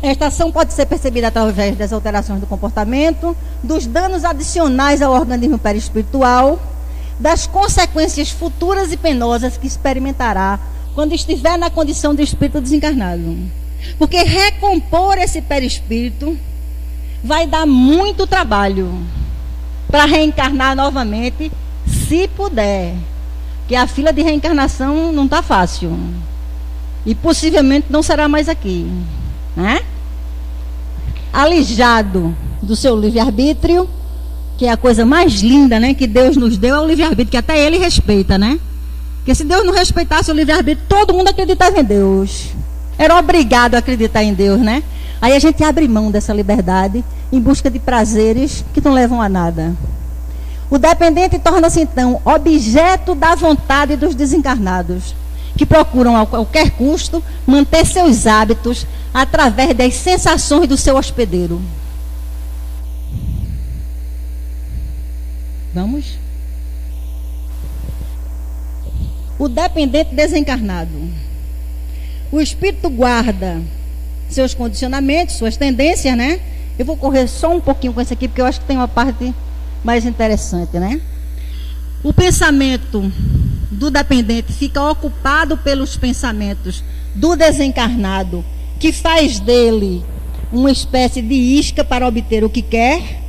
Esta ação pode ser percebida através das alterações do comportamento, dos danos adicionais ao organismo perispiritual, das consequências futuras e penosas que experimentará quando estiver na condição de espírito desencarnado. Porque recompor esse perispírito vai dar muito trabalho para reencarnar novamente, se puder. Porque a fila de reencarnação não está fácil. E possivelmente não será mais aqui, né? Alijado do seu livre-arbítrio, que é a coisa mais linda, né, que Deus nos deu, é o livre-arbítrio, que até Ele respeita, né? Porque se Deus não respeitasse o livre-arbítrio, todo mundo acreditava em Deus. Era obrigado a acreditar em Deus, né? Aí a gente abre mão dessa liberdade em busca de prazeres que não levam a nada. O dependente torna-se, então, objeto da vontade dos desencarnados, que procuram a qualquer custo manter seus hábitos através das sensações do seu hospedeiro. Vamos? O dependente desencarnado. O espírito guarda seus condicionamentos, suas tendências, né? Eu vou correr só um pouquinho com isso aqui, porque eu acho que tem uma parte mais interessante, né? O pensamento do dependente fica ocupado pelos pensamentos do desencarnado, que faz dele uma espécie de isca para obter o que quer,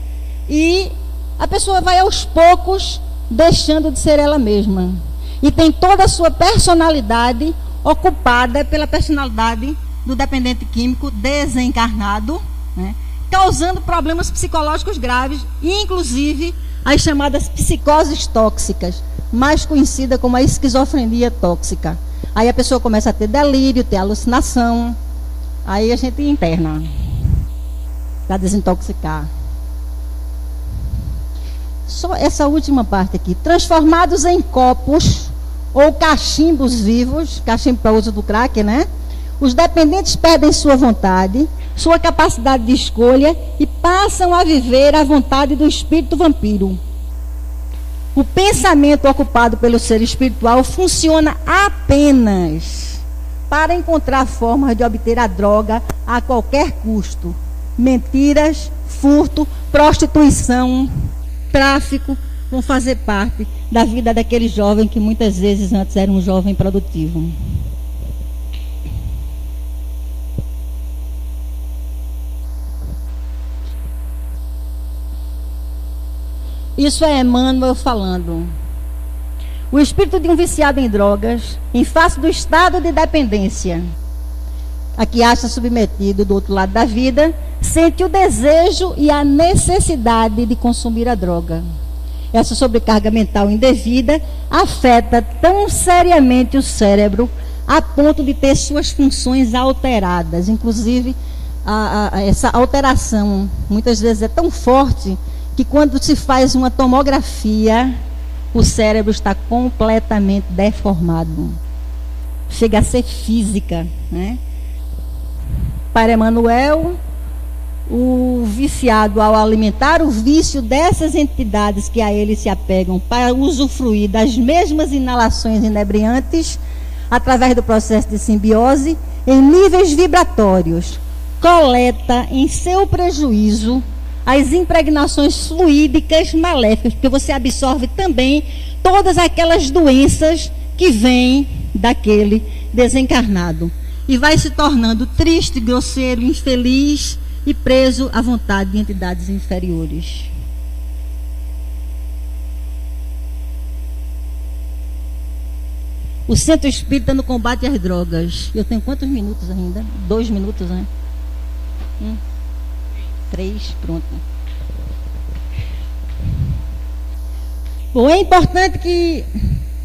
e a pessoa vai aos poucos deixando de ser ela mesma. E tem toda a sua personalidade ocupada pela personalidade do dependente químico desencarnado, né? Causando problemas psicológicos graves, inclusive as chamadas psicoses tóxicas, mais conhecida como a esquizofrenia tóxica. Aí a pessoa começa a ter delírio, ter alucinação, aí a gente interna para desintoxicar. Só essa última parte aqui. Transformados em copos ou cachimbos vivos, cachimbo para uso do crack, né? Os dependentes perdem sua vontade, sua capacidade de escolha e passam a viver à vontade do espírito vampiro. O pensamento ocupado pelo ser espiritual funciona apenas para encontrar formas de obter a droga a qualquer custo. Mentiras, furto, prostituição, tráfico vão fazer parte da vida daquele jovem que muitas vezes antes era um jovem produtivo. Isso é Emmanuel falando. O espírito de um viciado em drogas, em face do estado de dependência a que acha submetido do outro lado da vida, sente o desejo e a necessidade de consumir a droga. Essa sobrecarga mental indevida afeta tão seriamente o cérebro a ponto de ter suas funções alteradas. Inclusive, essa alteração muitas vezes é tão forte que quando se faz uma tomografia, o cérebro está completamente deformado. Chega a ser física, né? Para Emmanuel, o viciado, ao alimentar o vício dessas entidades que a ele se apegam para usufruir das mesmas inalações inebriantes, através do processo de simbiose, em níveis vibratórios, coleta em seu prejuízo as impregnações fluídicas maléficas, porque você absorve também todas aquelas doenças que vêm daquele desencarnado. E vai se tornando triste, grosseiro, infeliz e preso à vontade de entidades inferiores. O Centro Espírita no combate às drogas. Eu tenho quantos minutos ainda? 2 minutos, né? 3, pronto. Bom, é importante que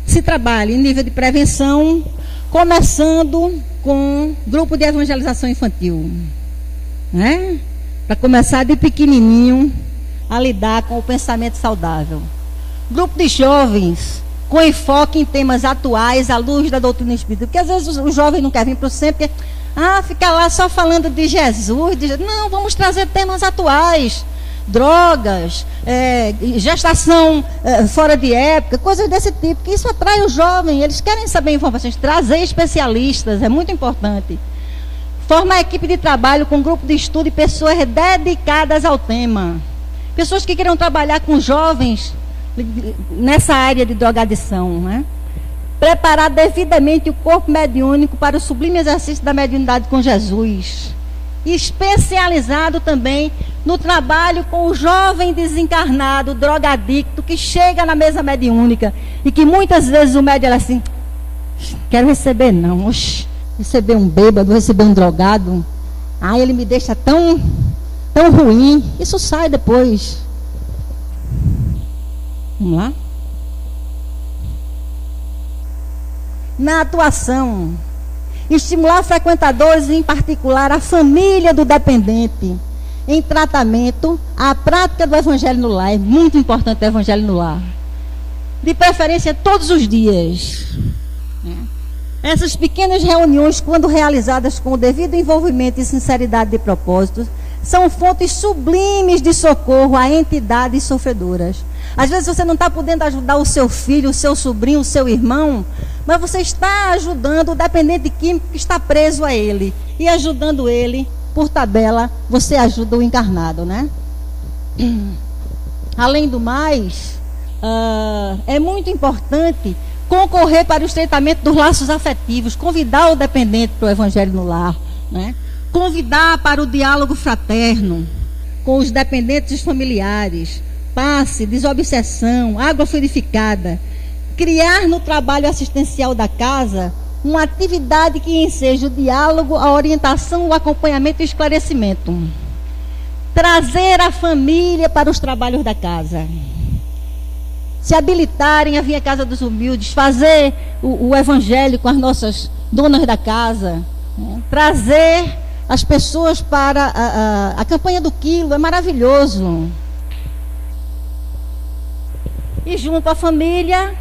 se trabalhe em nível de prevenção, começando com grupo de evangelização infantil, né? Para começar de pequenininho a lidar com o pensamento saudável. Grupo de jovens com enfoque em temas atuais à luz da doutrina espírita, porque às vezes o jovem não quer vir para o centro, porque fica lá só falando de Jesus, não, vamos trazer temas atuais, drogas, gestação fora de época, coisas desse tipo, que isso atrai o jovem, eles querem saber informações, trazer especialistas, é muito importante. Formar equipe de trabalho com grupo de estudo e pessoas dedicadas ao tema. Pessoas que queiram trabalhar com jovens nessa área de drogadição, né? Preparar devidamente o corpo mediúnico para o sublime exercício da mediunidade com Jesus. Especializado também no trabalho com o jovem desencarnado, drogadicto, que chega na mesa mediúnica e que muitas vezes o médium é assim, quero receber não, oxe, receber um bêbado, receber um drogado, ele me deixa tão ruim, isso sai depois. Vamos lá? Na atuação, estimular frequentadores, em particular a família do dependente, em tratamento, a prática do evangelho no lar. É muito importante o evangelho no lar. De preferência todos os dias. Essas pequenas reuniões, quando realizadas com o devido envolvimento e sinceridade de propósitos, são fontes sublimes de socorro a entidades sofredoras. Às vezes você não está podendo ajudar o seu filho, o seu sobrinho, o seu irmão, mas você está ajudando o dependente químico que está preso a ele. E ajudando ele, por tabela, você ajuda o encarnado, né? Além do mais, é muito importante concorrer para o estreitamento dos laços afetivos, convidar o dependente para o evangelho no lar, né? Convidar para o diálogo fraterno com os dependentes familiares, passe, desobsessão, água fluidificada. Criar no trabalho assistencial da casa uma atividade que enseje o diálogo, a orientação, o acompanhamento e o esclarecimento. Trazer a família para os trabalhos da casa. Se habilitarem a vir à casa dos humildes, fazer o evangelho com as nossas donas da casa, né? Trazer as pessoas para a campanha do quilo, é maravilhoso. E junto à família,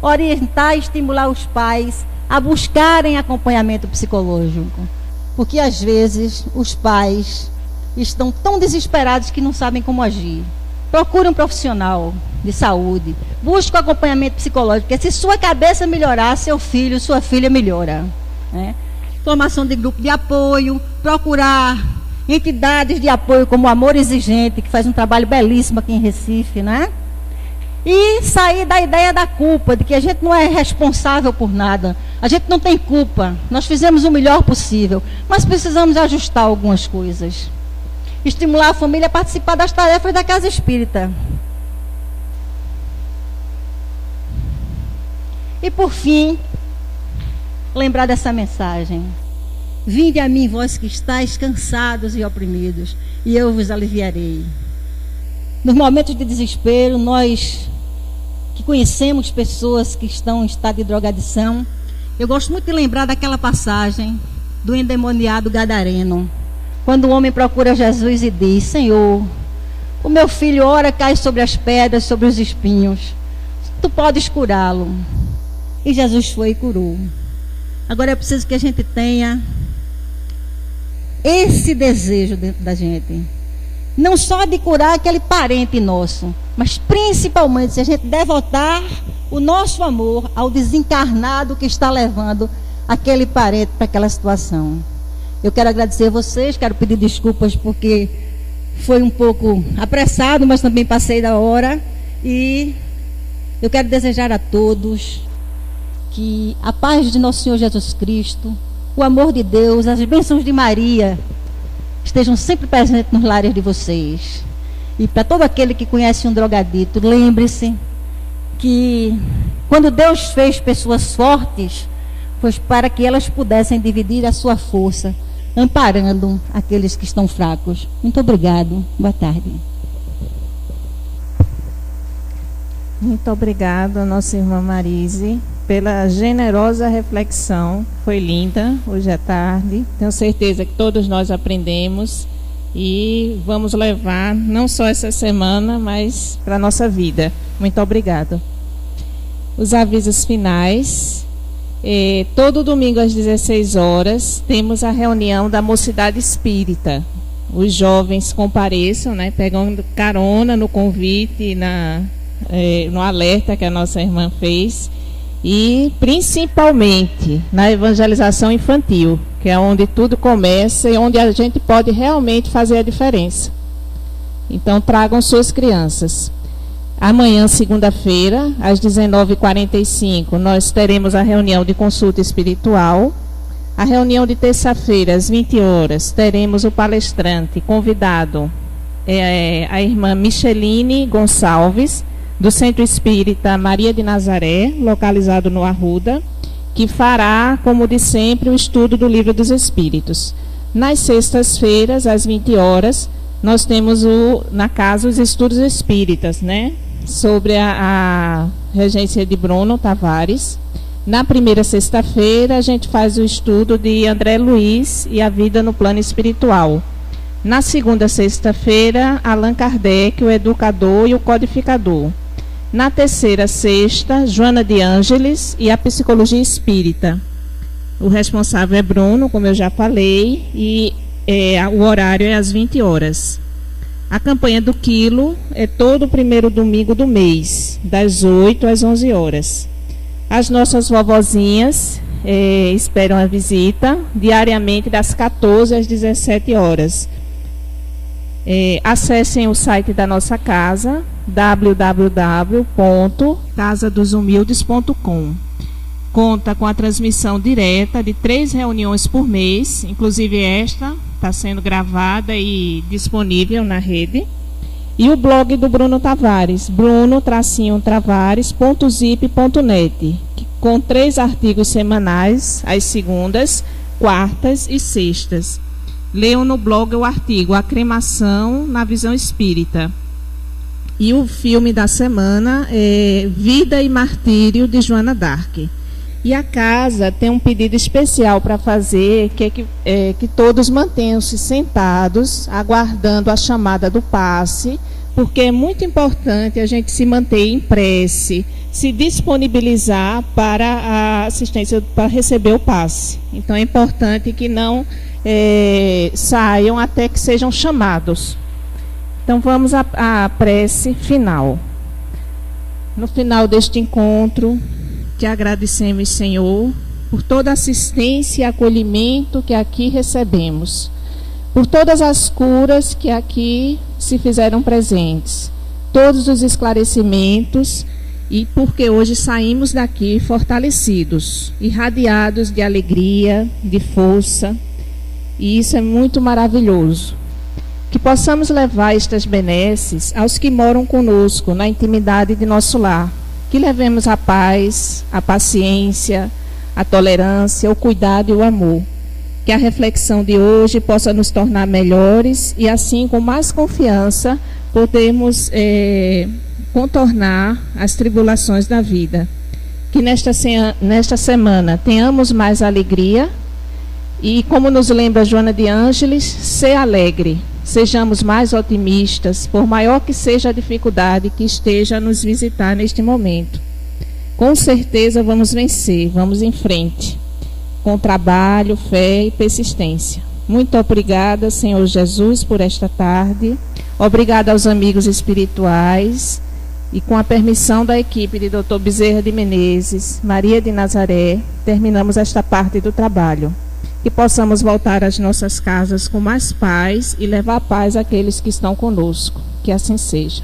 orientar e estimular os pais a buscarem acompanhamento psicológico. porque às vezes os pais estão tão desesperados que não sabem como agir. Procure um profissional de saúde, busque um acompanhamento psicológico, porque se sua cabeça melhorar, seu filho, sua filha melhora, né? Formação de grupo de apoio, procurar entidades de apoio como o Amor Exigente, que faz um trabalho belíssimo aqui em Recife, né? E sair da ideia da culpa, de que a gente não é responsável por nada, a gente não tem culpa, nós fizemos o melhor possível, mas precisamos ajustar algumas coisas. Estimular a família a participar das tarefas da casa espírita. E por fim, lembrar dessa mensagem: vinde a mim, vós que estáis cansados e oprimidos, e eu vos aliviarei. Nos momentos de desespero, nós que conhecemos pessoas que estão em estado de drogadição, eu gosto muito de lembrar daquela passagem do endemoniado gadareno, quando o homem procura Jesus e diz: Senhor, o meu filho ora cai sobre as pedras, sobre os espinhos, tu podes curá-lo. E Jesus foi e curou. Agora é preciso que a gente tenha esse desejo dentro da gente, não só de curar aquele parente nosso, mas principalmente se a gente devotar o nosso amor ao desencarnado que está levando aquele parente para aquela situação. Eu quero agradecer a vocês, quero pedir desculpas porque foi um pouco apressado, mas também passei da hora. E eu quero desejar a todos que a paz de nosso Senhor Jesus Cristo, o amor de Deus, as bênçãos de Maria estejam sempre presentes nos lares de vocês. E para todo aquele que conhece um drogadito, lembre-se que quando Deus fez pessoas fortes, foi para que elas pudessem dividir a sua força, amparando aqueles que estão fracos. Muito obrigado. Boa tarde. Muito obrigada, nossa irmã Marise, pela generosa reflexão. Foi linda hoje à tarde. Tenho certeza que todos nós aprendemos e vamos levar não só essa semana, mas para a nossa vida. Muito obrigada. Os avisos finais. Todo domingo às 16 horas temos a reunião da Mocidade Espírita. Os jovens compareçam, né, pegando carona no convite, no alerta que a nossa irmã fez, e principalmente na evangelização infantil, que é onde tudo começa e onde a gente pode realmente fazer a diferença. Então tragam suas crianças. Amanhã, segunda-feira, às 19h45, nós teremos a reunião de consulta espiritual. A reunião de terça-feira, às 20 horas, teremos o palestrante convidado, a irmã Micheline Gonçalves, do Centro Espírita Maria de Nazaré, localizado no Arruda, que fará, como de sempre, o estudo do Livro dos Espíritos. Nas sextas-feiras, às 20 horas, nós temos na casa os estudos espíritas, né? Sobre a regência de Bruno Tavares. Na primeira sexta-feira, a gente faz o estudo de André Luiz e a vida no plano espiritual. Na segunda sexta-feira, Allan Kardec, o educador e o codificador. Na terceira sexta, Joana de Ângeles e a psicologia espírita. O responsável é Bruno, como eu já falei, e o horário é às 20 horas. A campanha do quilo é todo o primeiro domingo do mês, das 8 às 11 horas. As nossas vovozinhas esperam a visita diariamente das 14 às 17 horas. Acessem o site da nossa casa, www.casadosumildes.com. Conta com a transmissão direta de 3 reuniões por mês, inclusive esta está sendo gravada e disponível na rede. E o blog do Bruno Tavares, bruno-tavares.zip.net, com 3 artigos semanais, às segundas, quartas e sextas. Leiam no blog o artigo A Cremação na Visão Espírita. E o filme da semana é Vida e Martírio, de Joana d'Arc. E a casa tem um pedido especial para fazer, que todos mantenham-se sentados, aguardando a chamada do passe, porque é muito importante a gente se manter em prece, se disponibilizar para a assistência, para receber o passe. Então é importante que não saiam até que sejam chamados. Então vamos à prece final. No final deste encontro, te agradecemos, Senhor, por toda a assistência e acolhimento que aqui recebemos, por todas as curas que aqui se fizeram presentes, todos os esclarecimentos, e porque hoje saímos daqui fortalecidos, irradiados de alegria, de força, e isso é muito maravilhoso. Que possamos levar estas benesses aos que moram conosco na intimidade de nosso lar, que levemos a paz, a paciência, a tolerância, o cuidado e o amor. Que a reflexão de hoje possa nos tornar melhores e assim, com mais confiança, podemos contornar as tribulações da vida. Que nesta semana tenhamos mais alegria e, como nos lembra Joana de Ângeles, ser alegre. Sejamos mais otimistas, por maior que seja a dificuldade que esteja a nos visitar neste momento. Com certeza vamos vencer, vamos em frente, com trabalho, fé e persistência. Muito obrigada, Senhor Jesus, por esta tarde. Obrigada aos amigos espirituais. E com a permissão da equipe de Dr. Bezerra de Menezes, Maria de Nazaré, terminamos esta parte do trabalho. Que possamos voltar às nossas casas com mais paz e levar paz àqueles que estão conosco. Que assim seja.